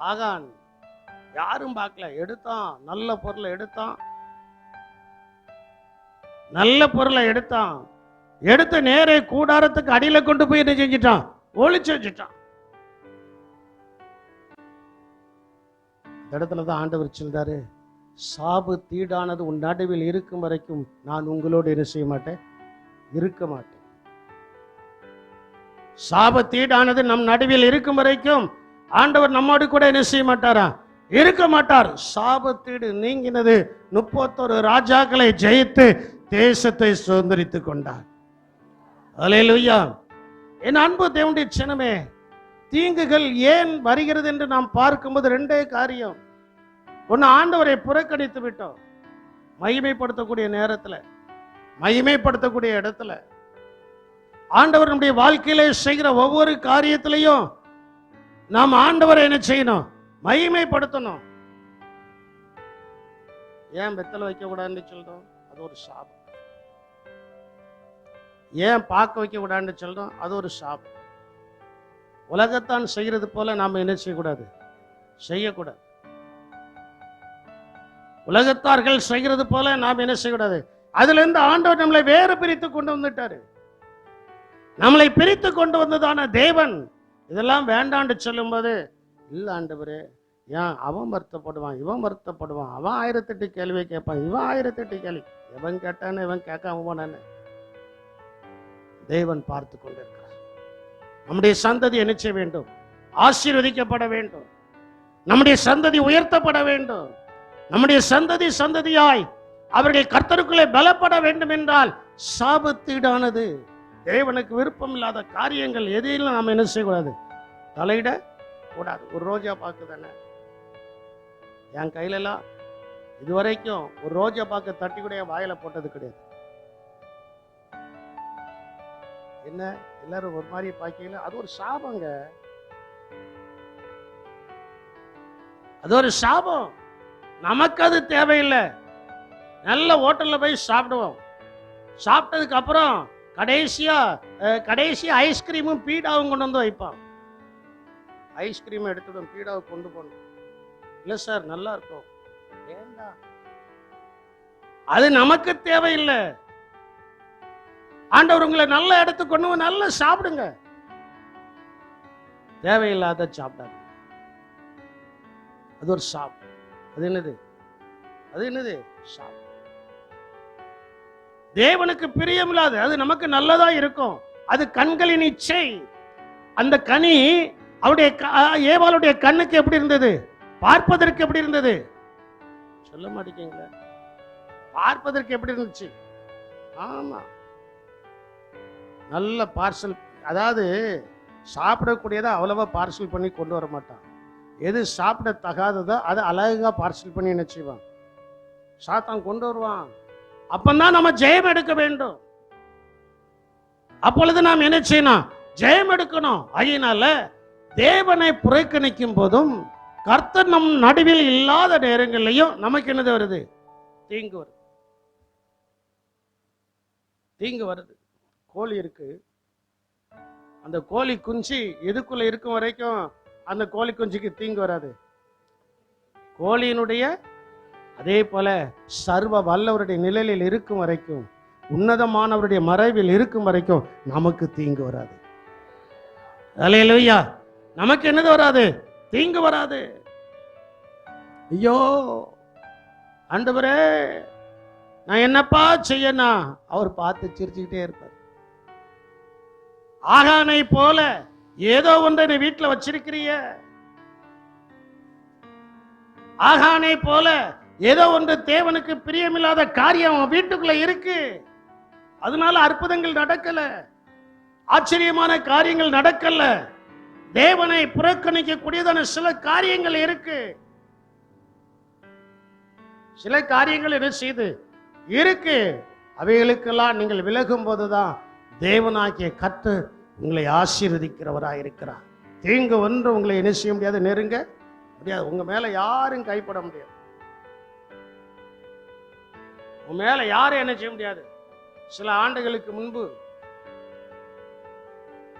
ஆகான் யாரும் பார்க்கல, எடுத்தான். நல்ல பொருளை எடுத்தான். எடுத்து நேரே கூடாரத்துக்கு அடியில கொண்டு போய் என்ன செஞ்சிட்டான்? ஒளிச்சு வச்சுட்டான். இந்த இடத்துலதான் ஆண்டவர் சொல்றாரு, சாபு தீடானது உன் நடுவில் இருக்கும் வரைக்கும் நான் உங்களோடு என்ன செய்ய மாட்டேன்? இருக்க மாட்டேன். சாப தீடானது நம் நடுவில் இருக்கும் வரைக்கும் ஆண்டவர் நம்மோடு கூட என்ன செய்ய மாட்டாரா? இருக்க மாட்டார். சாபத்தீடு நீங்கினது 31 ராஜாக்களை ஜெயித்து தேசத்தை சுதந்திரித்துக் கொண்டார். அல்லேலூயா. என் அன்பு தேவனுடைய ஜனமே, தீங்குகள் ஏன் வருகிறது என்று நாம் பார்க்கும்போது ரெண்டே காரியம். ஒன்னு, ஆண்டவரை புறக்கணித்து விட்டோம். மகிமைப்படுத்தக்கூடிய நேரத்துல, மகிமைப்படுத்தக்கூடிய இடத்துல, ஆண்டவர் நம்முடைய வாழ்க்கையில செய்கிற ஒவ்வொரு காரியத்திலையும் நாம் ஆண்டவரை என்ன செய்யணும்? மகிமைப்படுத்தணும். ஏன் வெத்தலை வைக்க கூடாதுன்னு சொல்றோம்? அது ஒரு சாபம். ஏன் பார்க்க வைக்க கூடாதுன்னு சொல்றோம்? அது ஒரு சாபம். உலகத்தான் செய்யறது போல நாம என்ன செய்யக்கூடாது? செய்யக்கூடாது. உலகத்தார்கள் செய்கிறது போல நாம் என்ன செய்யக்கூடாது? அதுல இருந்து ஆண்டவர் நம்மளை வேறு பிரித்து கொண்டு வந்துட்டாரு. நம்மளை பிரித்து கொண்டு வந்ததான தேவன் இதெல்லாம் வேண்டான்னு சொல்லும் போது, இல்ல ஆண்டவரே, ஏன் அவன் வருத்தப்படுவான், இவன் வருத்தப்படுவான், அவன் 1008 கேள்வியை கேட்பான், இவன் 1008 கேள்வி, எவன் கேட்டான்னு இவன் கேட்காம போனான்னு தேவன் பார்த்து கொண்டிருக்கிறார். நம்முடைய சந்ததி என்ன செய்ய வேண்டும்? ஆசீர்வதிக்கப்பட வேண்டும். நம்முடைய சந்ததி உயர்த்தப்பட வேண்டும். நம்முடைய சந்ததியாய் அவர்கள் கர்த்தருக்குள்ளே பலப்பட வேண்டும் என்றால் சாபத்தீடானது, தேவனுக்கு விருப்பம் இல்லாத காரியங்கள் எதையும் நாம் என்ன செய்யக்கூடாது? தலையிட கூடாது. ஒரு ரோஜா பாக்கு தானே என் கையிலலாம் இதுவரைக்கும் ஒரு ரோஜா பாக்கு தட்டி கூட என் வாயில போட்டது கிடையாது. என்ன எல்லாரும் ஒரு மாதிரி பாக்கல? அது ஒரு சாபங்க. அது ஒரு சாபம். நமக்கு அது தேவையில்லை. நல்ல ஹோட்டல்ல போய் சாப்பிடுவோம். சாப்பிட்டதுக்கு அப்புறம் கடைசி ஐஸ்கிரீமும் பீடாவும் கொண்டு வந்து வைப்பான். ஐஸ்கிரீம் எடுத்துடும், பீடாவை கொண்டு போகணும். இல்லை சார் நல்லா இருக்கும். வேண்டாம், அது நமக்கு தேவையில்லை. ஆண்டவர் உங்களை நல்ல இடத்துக்கு கொண்டு வந்து நல்லா சாப்பிடுங்க. தேவையில்லாத சாப்பிடாது. அது ஒரு சாப்பிடு. அது என்னது? சாப்பிடு. தேவனுக்கு பிரியமில்லாது, அது நமக்கு நல்லதா இருக்கும். அது கண்களின் இச்சை. அந்த கனி அவருடைய ஏவாளுடைய கண்ணுக்கு எப்படி இருந்தது? பார்ப்பதற்கு எப்படி இருந்தது? சொல்ல மாட்டேங்களா? பார்ப்பதற்கு எப்படி இருந்துச்சு? ஆமா, நல்ல பார்சல். அதாவது சாப்பிடக்கூடியதை அவ்வளவா பார்சல் பண்ணி கொண்டு வர மாட்டான். எது சாப்பிட தகாததோ அதை அழகா பார்சல் பண்ணி என்ன செய்வான்? சாத்தான் கொண்டு வருவான். அப்பந்தான் நம்ம ஜெயம் எடுக்க வேண்டும். அப்பொழுது நாம் என்ன செய்யணும்? ஜெயம் எடுக்கணும். அதனால தேவனை புறக்கணிக்கும் போதும் கர்த்தர் நம் நடுவில் இல்லாத நேரங்களிலையும் நமக்கு என்னது வருது? தீங்கு வருது. கோழி இருக்கு. அந்த கோழி குஞ்சு எதுக்குள்ள இருக்கும் வரைக்கும் அந்த கோழி குஞ்சுக்கு தீங்கு வராது. கோழியினுடைய அதே போல சர்வ வல்லவருடைய நிழலில் இருக்கும் வரைக்கும், உன்னதமானவருடைய மறைவில் இருக்கும் வரைக்கும் நமக்கு தீங்கு வராது. அல்லேலூயா. நமக்கு என்னது வராது? தீங்கு வராது. ஐயோ ஆண்டவரே நான் என்னப்பா செய்யனா? அவர் பார்த்து சிரிச்சுக்கிட்டே இருப்பார். ஆகானை போல ஏதோ ஒன்றை நீ வீட்டுல வச்சிருக்கிறிய, ஆகானை போல ஏதோ ஒன்று தேவனுக்கு பிரியமில்லாத காரியம் வீட்டுக்குள்ள இருக்கு. அதனால அற்புதங்கள் நடக்கல, ஆச்சரியமான காரியங்கள் நடக்கல. தேவனை புறக்கணிக்க கூடியதான சில காரியங்கள் இருக்கு. சில காரியங்கள் என்ன செய்து இருக்கு. அவைகளுக்கெல்லாம் நீங்கள் விலகும் போதுதான் தேவனாகிய கர்த்தர் உங்களை ஆசீர்வதிக்கிறவராக இருக்கிறார். தீங்கு ஒன்று உங்களை என்ன செய்ய முடியாது? நெருங்க முடியாது. உங்க மேல யாரும் கைப்பட முடியாது. உங்க மேல யாரும் என்ன செய்ய முடியாது. சில ஆண்டுகளுக்கு முன்பு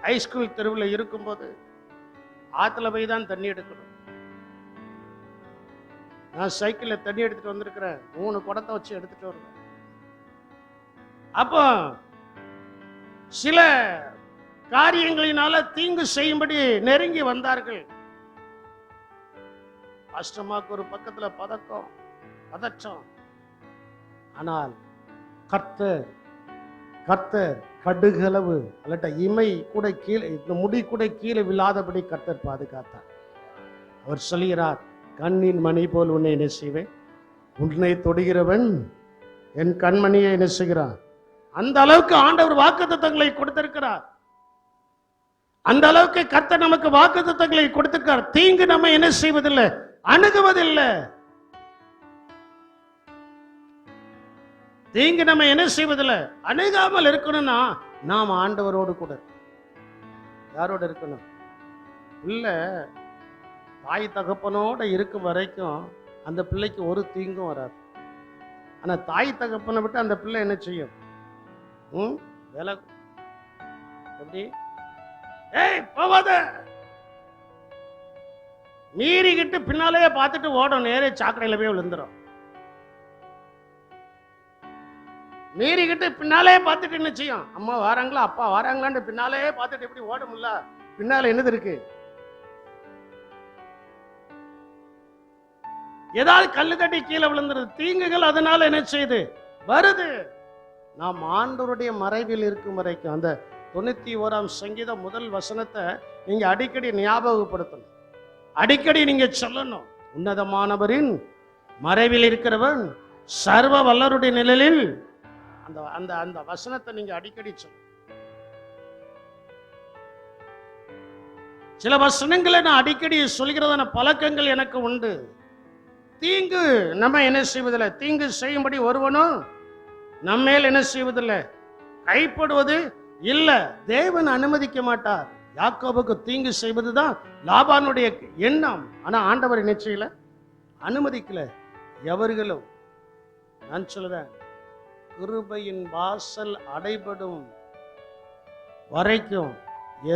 ஹைஸ்கூல் தெருவில் இருக்கும்போது ஆத்துல போய் தான் தண்ணி எடுக்கணும். நான் சைக்கிள்ல தண்ணி எடுத்துட்டு வந்திருக்கிறேன். 3 குடத்தை வச்சு எடுத்துட்டு வருவேன். அப்போ சில காரியங்களினால தீங்கு செய்யும்படி நெருங்கி வந்தார்கள். அஷ்டமாக்கு ஒரு பக்கத்துல பதற்றம். ஆனால் கர்த்தர் கடுகளவு அல்லட்ட இமை கூட கீழே, இந்த முடி கூட கீழே விழாதபடி கர்த்தர் பாதுகாத்தார். அவர் சொல்கிறார், கண்ணின் மணி போல் உன்னை என்ன செய்வேன், உன்னை தொடுகிறவன் என் கண்மணியை என்ன செய்கிறான். அந்த அளவுக்கு ஆண்டவர் வாக்குத்தத்தங்களை கொடுத்திருக்கிறார். அந்த அளவுக்கு கர்த்தர் நமக்கு வாக்குத்தத்தங்களை கொடுத்திருக்கிறார். தீங்கு நம்ம என்ன செய்வதில்லை, அணுகுவதில்லை. தீங்கு நம்ம என்ன செய்வதில்லை, அணுகாமல் இருக்கணும்னா நாம் ஆண்டவரோடு கூட யாரோடு இருக்கணும்? பிள்ளை தாய் தகப்பனோட இருக்கும் வரைக்கும் அந்த பிள்ளைக்கு ஒரு தீங்கும் வராது. ஆனா தாய் தகப்பனை விட்டு அந்த பிள்ளை என்ன செய்யும்? வேலை எப்படி? ஏய் போவாத, மீறிக்கிட்டு பின்னாலேயே பார்த்துட்டு ஓடும், நேரே சாக்கடையில போய் விழுந்துடும். மீறிக்கிட்டு பின்னாலே பார்த்துட்டு என்ன செய்யும்? அம்மா வராங்களா அப்பா வராங்களான்னு பின்னாலே பார்த்துட்டு எப்படி ஓட முடியல? பின்னால என்னது இருக்கு? ஏதாவது கல்லு தட்டி கீழே விழுந்துருது. தீங்குகள் அதனால என்ன செய்யுது? வருது. நாம் ஆண்டவருடைய மறைவில் இருக்கும் வரைக்கும் அந்த 91ஆம் சங்கீதம் முதல் வசனத்தை நீங்க அடிக்கடி ஞாபகப்படுத்தணும், அடிக்கடி நீங்க சொல்லணும். உன்னதமானவரின் மறைவில் இருக்கிறவன் சர்வ வல்லருடைய நிழலில். அந்த அந்த அந்த வசனத்தை நீங்க அடிக்கடி சொல்லணும். சில வசனங்களை நான் அடிக்கடி சொல்கிறதான பழக்கங்கள் எனக்கு உண்டு. தீங்கு நம்ம என்ன செய்வதில்லை, தீங்கு செய்யும்படி ஒருவனும் நம்மேல் என்ன செய்வதில்லை, கைப்படுவது இல்லை. தேவன் அனுமதிக்க மாட்டார். யாக்கோபுக்கு தீங்கு செய்வதுதான் லாபானுடைய எண்ணம். ஆனா ஆண்டவர் என்ன செய்யல, அனுமதிக்கல. எவர்களும், நான் சொல்லுவேன், கிருபையின் வாசல் அடைபடும் வரைக்கும்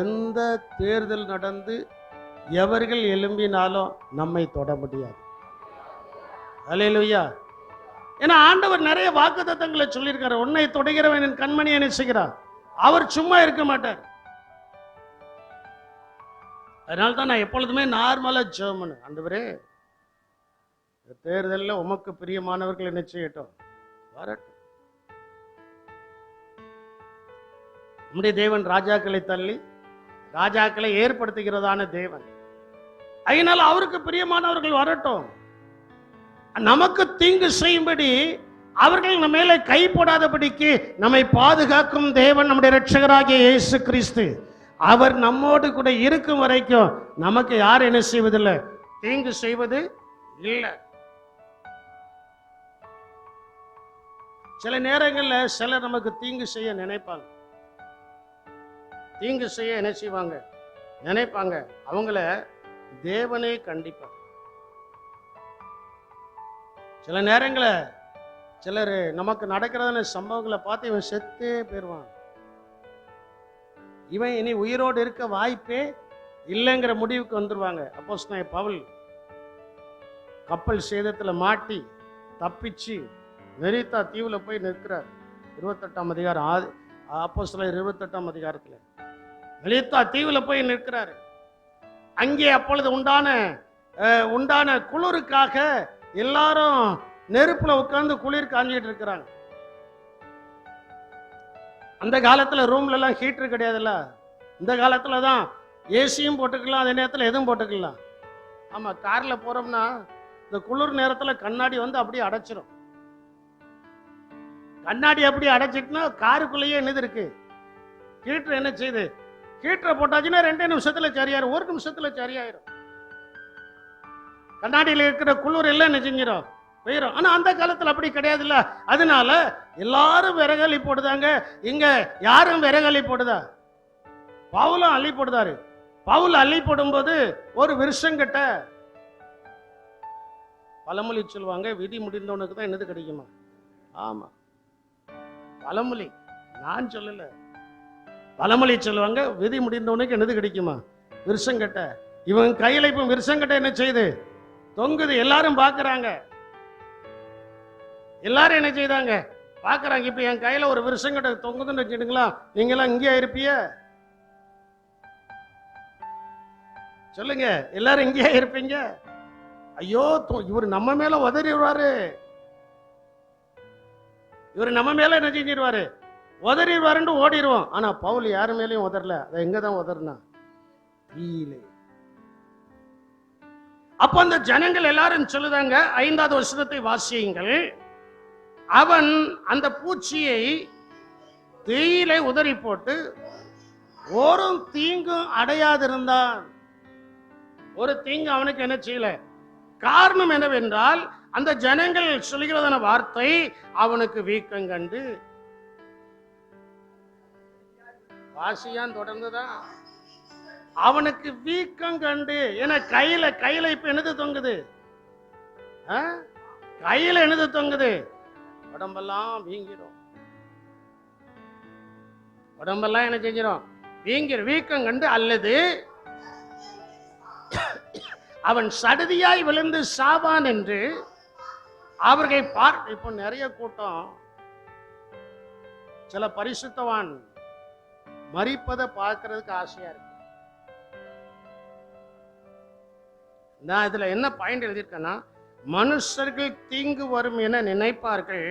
எந்த தேர்தல் நடந்து எவர்கள் எழும்பினாலும் நம்மை தொட முடியாது. அல்லேலூயா. ஏன்னா ஆண்டவர் நிறைய வாக்குத்தத்தங்களை சொல்லியிருக்காரு. உன்னை தொடுகிறவன் என் கண்மணி என்ன செய்கிறார்? அவர் சும்மா இருக்க மாட்டார். அதனால தான் நான் எப்பொழுதுமே நார்மலா ஜெபம் பண்ணுவேன். ஆண்டவரே, தேர்தலில் உமக்கு பிரியமானவர்கள் என்ன செய்யட்டும், வரட்டும். நம்முடைய தேவன் ராஜாக்களை தள்ளி ராஜாக்களை ஏற்படுத்துகிறதான தேவன். அதனால அவருக்கு பிரியமானவர்கள் வரட்டும். நமக்கு தீங்கு செய்யும்படி அவர்கள் நம்ம மேல கை போடாதபடிக்கு நம்மை பாதுகாக்கும் தேவன் நம்முடைய இரட்சகராகிய இயேசு கிறிஸ்து. அவர் நம்மோடு கூட இருக்கும் வரைக்கும் நமக்கு யார் என்ன செய்வதில்லை, தீங்கு செய்வது இல்லை. சில நேரங்களில் சிலர் நமக்கு தீங்கு செய்ய நினைப்பாங்க, தீங்கு செய்ய என்ன செய்வாங்க, நினைப்பாங்க. அவங்கள தேவனே கண்டிப்பார். சில நேரங்களில் சிலர் நமக்கு நடக்கிறதான சம்பவங்களை பார்த்து இவன் செத்தே போயிடுவான், இவன் இனி உயிரோடு இருக்க வாய்ப்பே இல்லைங்கிற முடிவுக்கு வந்துருவாங்க. அப்போஸ்தலன் பவுல் கப்பல் சேதத்தில் மாட்டி தப்பிச்சு மெரித்தா தீவில் போய் நிற்கிறார். 28ஆம் அதிகாரம், அப்போஸ்தலர் 28ஆம் அதிகாரத்தில் மெரித்தா தீவில் போய் நிற்கிறார். அங்கே அப்பொழுது உண்டான குளிருக்காக எல்லாரும் நெருப்புல உட்கார்ந்து குளிர் காஞ்சிட்டு இருக்கிறாங்க. அந்த காலத்துல ரூம்ல எல்லாம் ஹீட்டர் கிடையாதுல்ல. இந்த காலத்துல தான் ஏசியும் போட்டுக்கலாம், அதே நேரத்தில் எதுவும் போட்டுக்கலாம். ஆமா, கார்ல போறோம்னா இந்த குளிர் நேரத்துல கண்ணாடி வந்து அப்படியே அடைச்சிரும். கண்ணாடி அப்படியே அடைச்சிட்டுனா காருக்குள்ளேயே என்னது இருக்கு, ஹீட்டர் என்ன செய்யுது, ஹீட்டரை போட்டாச்சுன்னா 2 நிமிஷத்துல சரியாயிரும், 1 நிமிஷத்துல சரியாயிரும். கண்ணாடியில் இருக்கிற குளிர் எல்லாம் என்ன செஞ்சிடும், போயிடும். ஆனா அந்த காலத்துல அப்படி கிடையாதுல்ல. அதனால எல்லாரும் விறகலி போடுதாங்க. இங்க யாரும் விறகலி போடுதா? பவுலும் அள்ளி போடுதாரு. பவுல் அள்ளி போடும்போது ஒரு விருஷங்கிட்ட பழமொழி சொல்லுவாங்க, விதி முடிந்தவனுக்கு தான் என்னது கிடைக்குமா. ஆமா, பழமொழி, நான் சொல்லல, பழமொழி சொல்லுவாங்க, விதி முடிந்தவனுக்கு என்னது கிடைக்குமா, விருஷங்கிட்ட. இவன் கையில இப்ப விருஷங்கிட்ட என்ன செய்யுது, தொங்குது. எல்லாரும் பாக்குறாங்க, எல்லாரும் என்ன செய்தாங்க, பாக்குறாங்க. இப்ப என் கையில ஒரு விருஷங்கிட்ட தொங்குதுன்னு வச்சுடுங்களா, நீங்க எல்லாம் இங்கேயா இருப்பீங்க? சொல்லுங்க, எல்லாரும் இங்கேயா இருப்பீங்க? ஐயோ, இவர் நம்ம மேல உதறிடுவாரு, இவர் நம்ம மேல என்ன செஞ்சிருவாரு, உதறிடுவாருன்னு ஓடிடுவோம். ஆனா பவுல் யாரு மேலேயும் உதறல. அதை எங்கதான் உதறினா, தீயிலே. அப்ப அந்த ஜனங்கள் எல்லாரும் சொல்லுதாங்க, 5வது வசனத்தை வாசியுங்கள். அவன் அந்த பூச்சியை தீயிலே உதறி போட்டு ஒரு தீங்கும் அடையாதிருந்தான். ஒரு தீங்கு அவனுக்கு என்ன செய்யல. காரணம் என்னவென்றால் அந்த ஜனங்கள் சொல்கிறதான வார்த்தை அவனுக்கு வீக்கம் கண்டு. வாசியான் தொடர்ந்துதான் அவனுக்கு வீக்கம் கண்டு, ஏன்னா கையில இப்ப என்னது தொங்குது? கையில என்னது தொங்குது? உடம்பெல்லாம் வீங்கிரும். உடம்பெல்லாம் என்ன செஞ்சிடும்? வீக்கம் கண்டு, அல்லது அவன் சடுதியாய் விழுந்து சாவான் என்று அவர்களை பார்த்து. இப்போ நிறைய கூட்டம், சில பரிசுத்தவான் மரிப்பதை பார்க்கறதுக்கு ஆசையா இருக்கு. நான் இதுல என்ன பாயிண்ட் எழுதியிருக்கேன்னா, மனுஷர்கள் தீங்கு வரும் என நினைப்பார்கள்,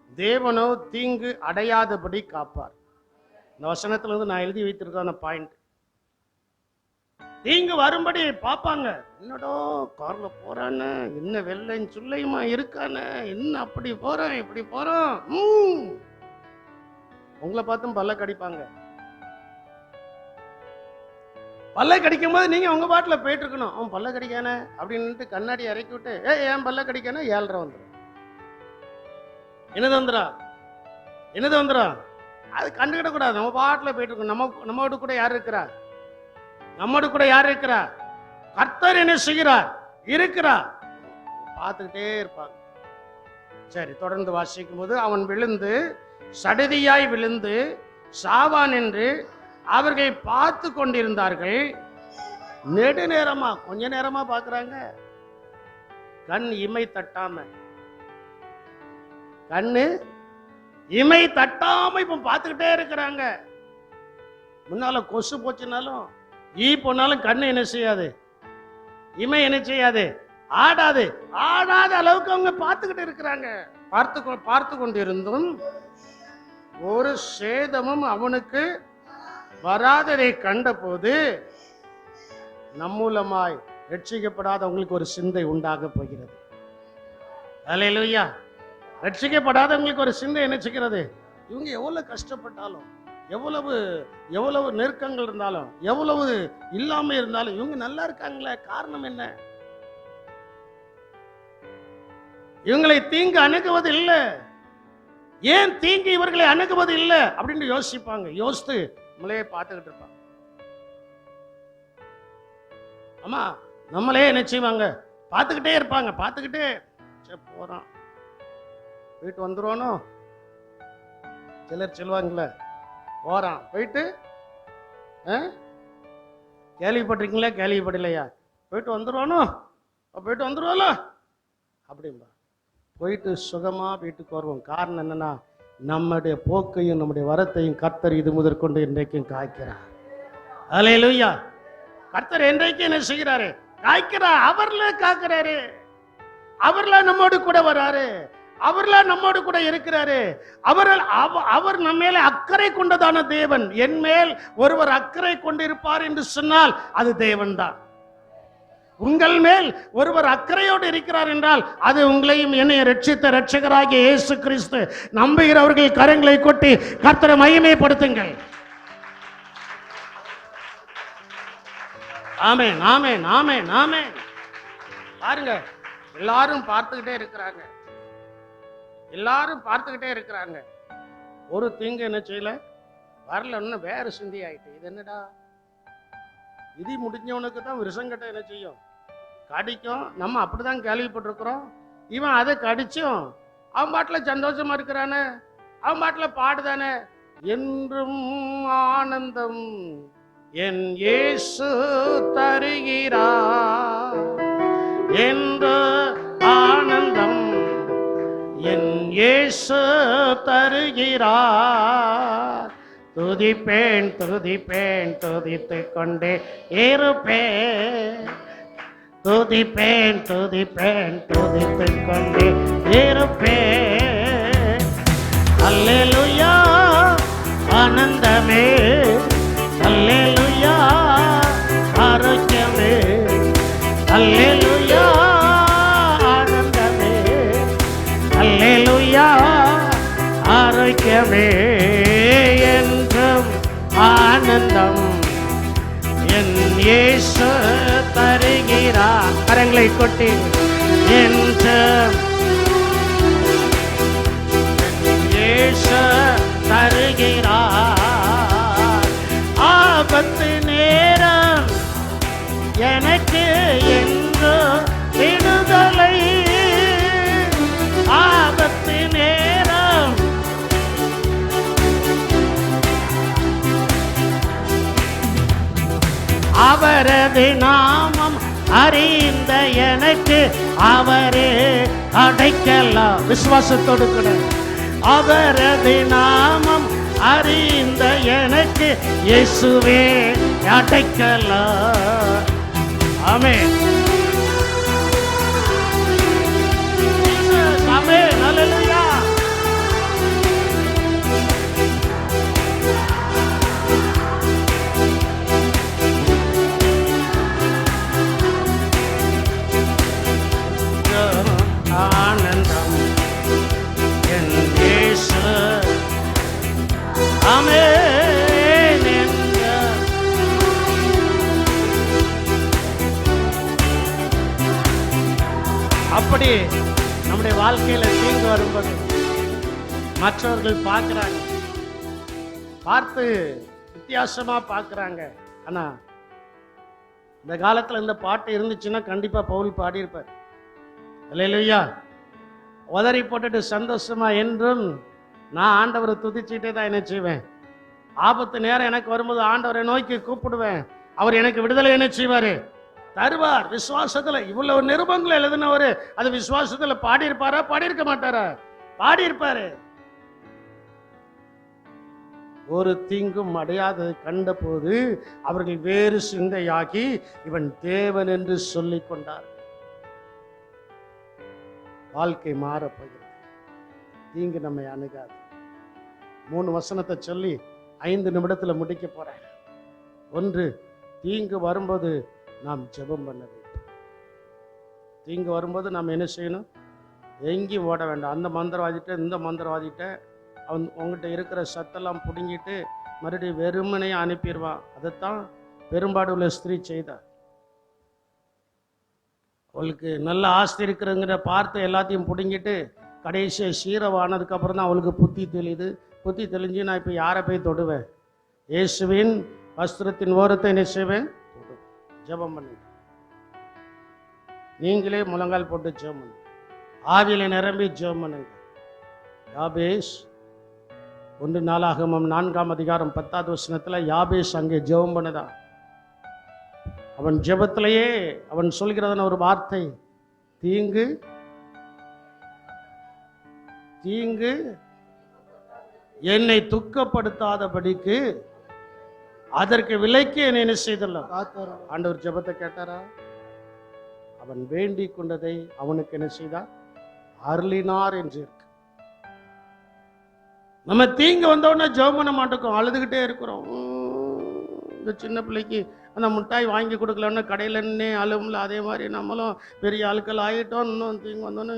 தேவனோ தீங்கு அடையாதபடி காப்பார். இந்த வசனத்துல இருந்து நான் எழுதி வைத்திருக்க பாயிண்ட். தீங்கு வரும்படி பார்ப்பாங்க. என்னடோ கார்ல போறானே, என்ன வெள்ளைன்னு சொல்லையுமா இருக்கானே, என்ன அப்படி போறான் இப்படி போறான். உங்களை பார்த்தும் பல்ல கடிப்பாங்க. பல்ல கடிக்கும் போது நீங்க உங்க பாட்டுல போயிட்டு இருக்கணும். அவன் பல்ல கடிக்கானே அப்படின்னு கண்ணாடி இறக்கி விட்டு, ஏன் பல்ல கடிக்கானே 7:30 வந்துடும். என்னது வந்துடும் அது கண்டுகிட கூடாது. நம்ம பாட்டுல போயிட்டு இருக்கணும். நம்மோடு கூட யார் இருக்கிறா? கர்த்தர் என்ன செய்கிறார்? இருக்கிறார். பார்த்துக்கிட்டே இருப்பாங்க. சரி, தொடர்ந்து வாசிக்கும் போது, அவன் விழுந்து சடுதியாய் விழுந்து சாவான் என்று அவர்கள் பார்த்து கொண்டிருந்தார்கள். நெடுநேரமா, கொஞ்ச நேரமா பார்க்கறாங்க. கண் இமை தட்டாம இப்ப பார்த்துக்கிட்டே இருக்கிறாங்க. முன்னால கொசு போச்சுனாலும் ஈ போனாலும் கண்ணு என்ன செய்யாது, இமை என்ன செய்யாது, ஆடாத அளவுக்கு அவங்க பார்த்துக்கிட்டு இருக்கிறாங்க. பார்த்து கொண்டிருந்தும் ஒரு சேதமும் அவனுக்கு வராததை கண்ட போது, நம்மூலமாய் ரட்சிக்கப்படாதவங்களுக்கு ஒரு சிந்தை உண்டாக போகிறது. அல்லேலூயா. ரட்சிக்கப்படாதவங்களுக்கு ஒரு சிந்தை என்ன செய்கிறது? இவங்க எவ்வளவு கஷ்டப்பட்டாலும், எவ்வளவு நெருக்கங்கள் இருந்தாலும், எவ்வளவு இல்லாம இருந்தாலும் இவங்க நல்லா இருக்காங்களே, காரணம் என்ன? இவங்களை தீங்கு அணுகுவது இல்லை. ஏன் தீங்கு இவர்களை அணுகுவது இல்லை அப்படின்னு யோசிப்பாங்க. யோசித்து நம்மளே பார்த்துக்கிட்டு இருப்பாங்க. ஆமா, நம்மளே என்ன செய்வாங்க? பார்த்துக்கிட்டே இருப்பாங்க. பார்த்துக்கிட்டே போறான், போயிட்டு வந்துருவானோ. சிலர் சொல்லுவாங்களே, போறான் போயிட்டு கேள்விப்பட்டிருக்கீங்களா கேள்விப்படலையா, போயிட்டு வந்துருவானோ அப்படின்பா. போயிட்டு சுகமா வீட்டுக்கு வருவோம். காரணம் என்னன்னா, நம்முடைய போக்கையும் நம்முடைய வரத்தையும் கர்த்தர் இது முதற்கொண்டு இன்றைக்கும் காய்க்கிறார். அல்லேலூயா. கர்த்தர் இன்றைக்கு என்ன செய்கிறாரு? காய்க்கிறார். அவர்ல காக்கிறாரு. அவர்ல நம்மோடு கூட வராரு. அவர்ல நம்மோடு கூட இருக்கிறாரு. அவர் நம்ம மேல அக்கறை கொண்டதான தேவன். என் மேல் ஒருவர் அக்கறை கொண்டிருப்பார் என்று சொன்னால் அது தேவன் தான். உங்கள் மேல் ஒருவர் அக்கறையோடு இருக்கிறார் என்றால் அது உங்களையும் என்னை ரட்சித்த ரட்சகராகிய இயேசு கிறிஸ்து. நம்புகிறவர்கள் கரங்களை கொட்டி கர்த்தரை மகிமைப்படுத்துங்கள். ஆமென், ஆமென், ஆமென், ஆமென். பாருங்க, எல்லாரும் பார்த்துக்கிட்டே இருக்கிறாங்க. ஒரு தீங்கு என்ன செய்யல, வரலன்னு வேற சிந்தி ஆயிட்டு. இது என்னடா, விதி முடிஞ்சவனுக்கு தான் விஷங்கட்ட என்ன செய்யும், கடிக்கும். நம்ம அப்படிதான் கேள்விப்பட்டிருக்கிறோம். இவன் அதை கடிச்சும் அவன் பாட்டுல சந்தோஷமா இருக்கிறானே, அவன் பாட்டுல பாடுதானே. என்றும் ஆனந்தம் என் இயேசு தருகிறார், என்று ஆனந்தம் என் இயேசு தருகிறார். துதிப்பேன் துதிப்பேன் துதித்துக் கொண்டே இருப்பேன். துதிப்பேன் துதிப்பேன் துதித்துக் கொண்டே இருப்பேன். அல்லேலூயா ஆனந்தமே, அல்லேலூயா ஆரோக்கியமே, அல்லேலூயா ஆனந்தமே, அல்லேலூயா ஆரோக்கியமே. என்றும் ஆனந்தம் என் இயேசு தருகிறார். கரங்களை கொட்டி என்றும் இயேசு தருகிறார். ஆபத்து நேரம் எனக்கு என்று விடுதலை. ஆபத்து நேரம் அவரது நாமம் அறிந்த எனக்கு அவரே அடைக்கலாம். விசுவாசத்தோடு கூட அவரது நாமம் அறிந்த எனக்கு இயேசுவே அடைக்கலாம். ஆமென். ஆமென். ஹல்லேலூயா. ஆனந்தம் என் இயேசு ஆமென் என்ற அப்படி நம்முடைய வாழ்க்கையில தீங்கு வரும்போது மற்றவர்கள் பார்க்கிறாங்க, பார்த்து வித்தியாசமா பார்க்கிறாங்க. ஆனா இந்த காலத்துல இந்த பாட்டு இருந்துச்சுன்னா கண்டிப்பா பவுல் பாடியிருப்பார். அல்லேலூயா. உதறி போட்டுட்டு சந்தோஷமா என்றும் நான் ஆண்டவரை துதிச்சுட்டே தான் என்ன செய்வேன். ஆபத்து நேரம் எனக்கு வரும்போது ஆண்டவரை நோக்கி கூப்பிடுவேன். அவர் எனக்கு விடுதலை என்ன செய்வாரு, தருவார். விசுவாசத்துல இவ்வளவு நிருபங்களை எழுதினவரு அது விசுவாசத்துல பாடியிருப்பாரா, பாடியிருக்க மாட்டாரா? பாடியிருப்பாரு. ஒரு தீங்கும் அடையாததை கண்ட போது அவர்கள் வேறு சிந்தையாகி இவன் தேவன் என்று சொல்லிக் கொண்டார். வாழ்க்கை மாறப்போகிறது. தீங்கு நம்மை அணுகாது. 3 வசனத்தை சொல்லி 5 நிமிடத்துல முடிக்க போறேன். 1, தீங்கு வரும்போது நாம் ஜெபம் பண்ண வேண்டும். தீங்கு வரும்போது நாம் என்ன செய்யணும்? எங்கேயும் ஓட வேண்டாம். அந்த மந்திரவாதிட்ட இந்த மந்திரவாதிட்ட அவன் உங்ககிட்ட இருக்கிற சத்தெல்லாம் பிடுங்கிட்டு மறுபடியும் வெறுமனையை அனுப்பிடுவான். அதைத்தான் பெரும்பாடு உள்ள ஸ்திரீ செய்தார். அவளுக்கு நல்ல ஆஸ்தி இருக்கிறங்கிற பார்த்து எல்லாத்தையும் பிடுங்கிட்டு கடைசியாக சீரவானதுக்கு அப்புறம் தான் அவளுக்கு புத்தி தெளியுது. புத்தி தெளிஞ்சு நான் இப்போ யாரை போய் தொடுவேன்? இயேசுவின் வஸ்திரத்தின் ஓரத்தை என்ன செய்வேன்? தொடு. ஜெபம் பண்ணுங்க. நீங்களே முழங்கால் போட்டு ஜெபம் பண்ணுங்க. ஆவியில நிரம்பி ஜெபம் பண்ணுங்க. யாபேஸ் 1 நாளாகமம் 4ஆம் அதிகாரம் 10வது வசனத்துல யாபேஸ் அங்கே ஜெபம் பண்ணதான். அவன் ஜெபத்திலேயே அவன் சொல்கிறதான ஒரு வார்த்தை, தீங்கு தீங்கு என்னை துக்கப்படுத்தாதபடிக்கு அதற்கு விலைக்கு என்னை என்ன செய்தலாம். ஆண்டவர் ஜெபத்தை கேட்டாரா? அவன் வேண்டிக் கொண்டதை அவனுக்கு என்ன செய்தார்? அருளினார் என்று இருக்கு. நம்ம தீங்கு வந்தோடனே ஜெபம் பண்ண மாட்டோம், அழுதுகிட்டே இருக்கிறோம். இந்த சின்ன பிள்ளைக்கு அந்த மிட்டாய் வாங்கி கொடுக்கலன்னு கடையிலன்னே அழுவும்ல, அதே மாதிரி நம்மளும் பெரிய ஆட்கள் ஆகிட்டோம். இன்னும் தீங்கு வந்தோன்னு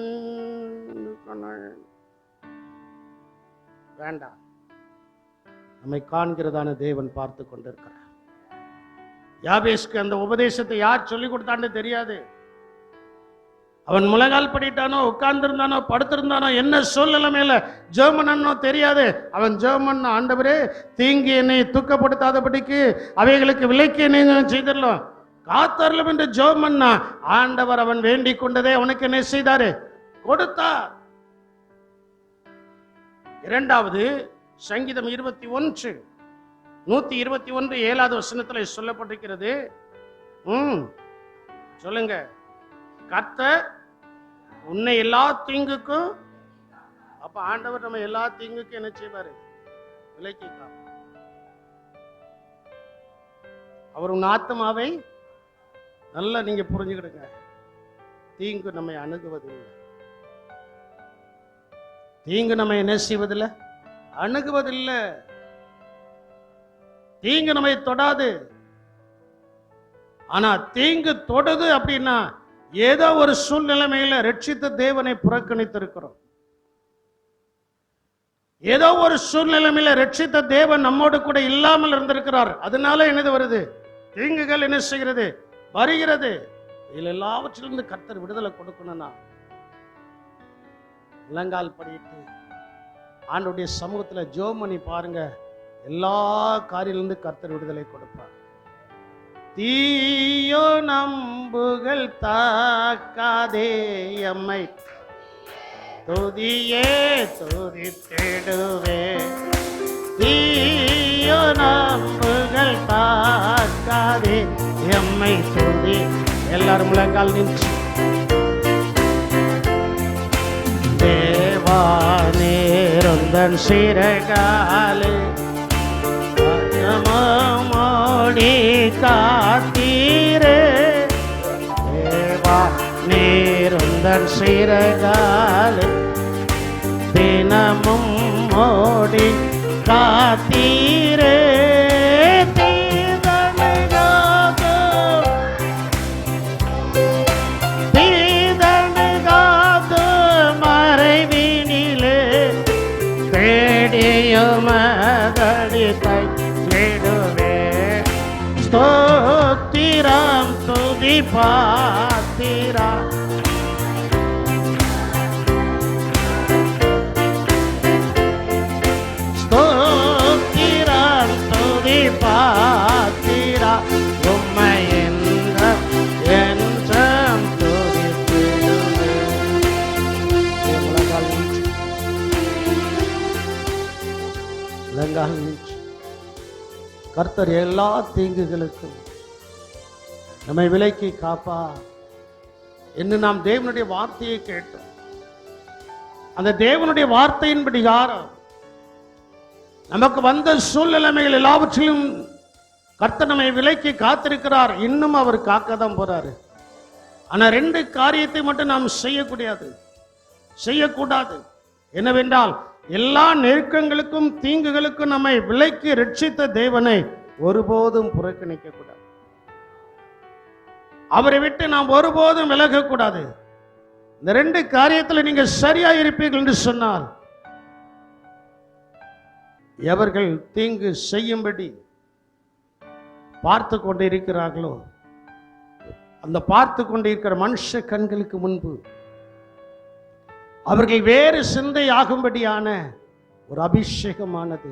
வேண்டாம். நம்மை காண்கிறதான தேவன் பார்த்து கொண்டிருக்கிறார். யாபேஸ்க்கு அந்த உபதேசத்தை யார் சொல்லிக் கொடுத்தான்னு தெரியாது. அவன் முழங்கால் படிட்டானோ, உட்கார்ந்துருந்தானோ, படுத்திருந்தானோ, என்ன சூழ்நிலைமையில ஜெர்மனோ தெரியாது. அவன் ஜெர்மன், ஆண்டவரே தீங்கு என்னை தூக்கப்படுத்தாதபடிக்கு அவைகளுக்கு விலைக்கு என்ன செய்திடலாம், காத்தரலும் என்று ஜெர்மன்னா ஆண்டவர் அவன் வேண்டிக் கொண்டதே அவனுக்கு என்ன செய்தாரு? கொடுத்தார். 2வது சங்கீதம் 21 121 7வது வசனத்துல சொல்லப்பட்டிருக்கிறது. சொல்லுங்க. கர்த்தர் உன்னை எல்லா தீங்குக்கும், அப்ப ஆண்டவர் நம்ம எல்லா தீங்குக்கும் என்ன செய்வாரு? விலக்கி காப்பார். அவர் உன் ஆத்மாவை நல்லா நீங்க புரிஞ்சுக்கிடுங்க. தீங்கு நம்மை அணுகுவதில்லை. தீங்கு நம்ம என்ன செய்வதில்லை? அணுகுவதில்லை. தீங்கு நம்மை தொடாது. ஆனா தீங்கு தொடுது அப்படின்னா ஏதோ ஒரு சூழ்நிலைமையில ரட்சித்த தேவனை புறக்கணித்திருக்கிறோம். ஏதோ ஒரு சூழ்நிலைமையில ரட்சித்த தேவன் நம்மோடு கூட இல்லாமல் இருந்திருக்கிறார். அதனால என்னது வருது? தீங்குகள் என்ன செய்கிறது? வருகிறது. இதில் எல்லாவற்றிலிருந்து கர்த்தர் விடுதலை கொடுக்கணும்னா முழங்கால் படிட்டு ஆண்டவருடைய சமூகத்துல ஜெபம் பண்ணி பாருங்க. எல்லா காரியத்திலிருந்து கர்த்தர் விடுதலை கொடுப்பார். தீயோ நம்புகள் தாக்காதே எம்மை துதியே துதித்திடுவே. தீயோ நம்புகள் தாக்காதே எம்மை துதி. எல்லாரும் முழங்கால் நின்று தேவா நேருந்தன் சிறகாலே மோடி காத்தீரே. தேவா நேருந்தன் சிறகாலே தினமும் மோடி காத்தீரே. ஸ்தோத்திரம் துதி பாத்திரா. ஸ்தோத்திரம் துதி பாத்திரா. உம்மை என்றும் துதித்திடுவே. கர்த்தர் எல்லா தீங்குகளுக்கும் நம்மை விலக்கி காப்பா என்று நாம் தேவனுடைய வார்த்தையை கேட்டோம். அந்த தேவனுடைய வார்த்தையின்படி யாரும் நமக்கு வந்த சூழ்நிலைமைகள் எல்லாவற்றிலும் கர்த்தர் நம்மை விலக்கி காத்திருக்கிறார். இன்னும் அவர் காக்கதான் போறாரு. ஆனா 2 காரியத்தை மட்டும் நாம் செய்யக்கூடாது. என்னவென்றால் எல்லா நெருக்கங்களுக்கும் தீங்குகளுக்கும் நம்மை விலக்கி ரட்சித்த தேவனை ஒருபோதும் புறக்கணிக்க கூடாது. அவரை விட்டு நாம் ஒருபோதும் விலகக்கூடாது. இந்த 2 காரியத்தில் நீங்க சரியா இருப்பீர்கள் என்று சொன்னால், எவர்கள் தீங்கு செய்யும்படி பார்த்து கொண்டிருக்கிறார்களோ அந்த பார்த்து கொண்டிருக்கிற மனுஷ கண்களுக்கு முன்பு அவர்கள் வேறு சிந்தை ஆகும்படியான ஒரு அபிஷேகமானது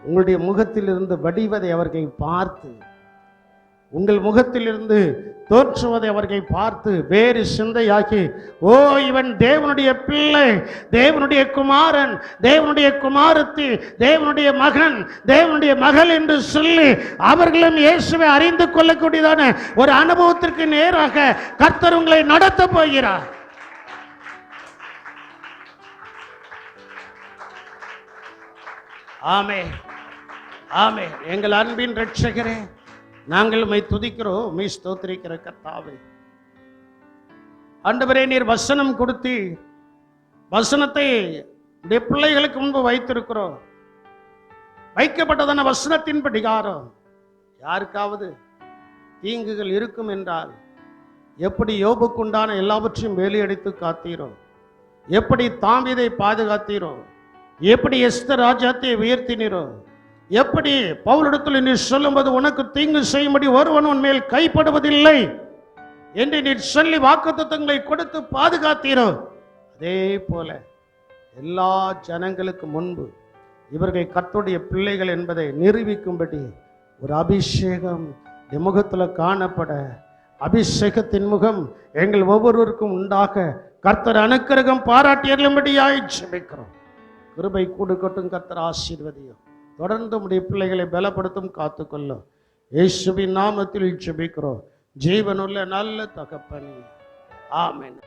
உங்களுடைய முகத்திலிருந்து வடிவதை அவர்கள் பார்த்து, உங்கள் முகத்திலிருந்து தோற்றுவதை அவர்கள் பார்த்து வேறு சிந்தையாகி, ஓ இவன் தேவனுடைய பிள்ளை, தேவனுடைய குமாரன், தேவனுடைய குமாரத்தி, தேவனுடைய மகன், தேவனுடைய மகள் என்று சொல்லி அவர்களும் இயேசுவை அறிந்து கொள்ளக்கூடியதான ஒரு அனுபவத்திற்கு நேராக கர்த்தர் உங்களை நடத்த போகிறார். ஆமென், ஆமென். எங்கள் அன்பின் இரட்சகரே, நாங்கள் உம்மை துதிக்கிறோம், உம்மை ஸ்தோத்திரிக்கிற கர்த்தாவே. ஆண்டவரே, நீர் வசனம் கொடுத்து வசனத்தை பிள்ளைகளுக்கு முன்பு வைத்திருக்கிறோம். வைக்கப்பட்டதான வசனத்தின் படிகாரம் யாருக்காவது தீங்குகள் இருக்கும் என்றால், எப்படி யோபுக்குண்டான எல்லாவற்றையும் வேலையடித்து காத்தீரோ, எப்படி தாவீதை பாதுகாத்தீரோ, எப்படி எஸ்தர் ராஜாத்தை உயர்த்தினீரோ, எப்படி பவுலிடத்தில் நீர் சொல்லும்போது உனக்கு தீங்கு செய்யும்படி ஒருவன் உன் மேல் கைப்படுவதில்லை என்று நீர் சொல்லி வாக்குத்தத்தங்களை கொடுத்து பாதுகாத்தீரோ, அதே போல எல்லா ஜனங்களுக்கு முன்பு இவர்கள் கர்த்தருடைய பிள்ளைகள் என்பதை நிரூபிக்கும்படி ஒரு அபிஷேகம் முகத்தில் காணப்பட, அபிஷேகத்தின் முகம் எங்கள் ஒவ்வொருவருக்கும் உண்டாக கர்த்தர் அனுக்கிரகம் பாராட்டியரும்படியாய் ஜெபிக்கிறோம். கிருபை கொடுக்கட்டும். கர்த்தர் ஆசீர்வதியும். தொடர்ந்து உடைய பிள்ளைகளை பலப்படுத்தும், காத்துக்கொள்ளும். இயேசுவின் நாமத்தில் ஜெபிக்கிறோம் ஜீவனுள்ள நல்ல தகப்பனே, ஆமென்.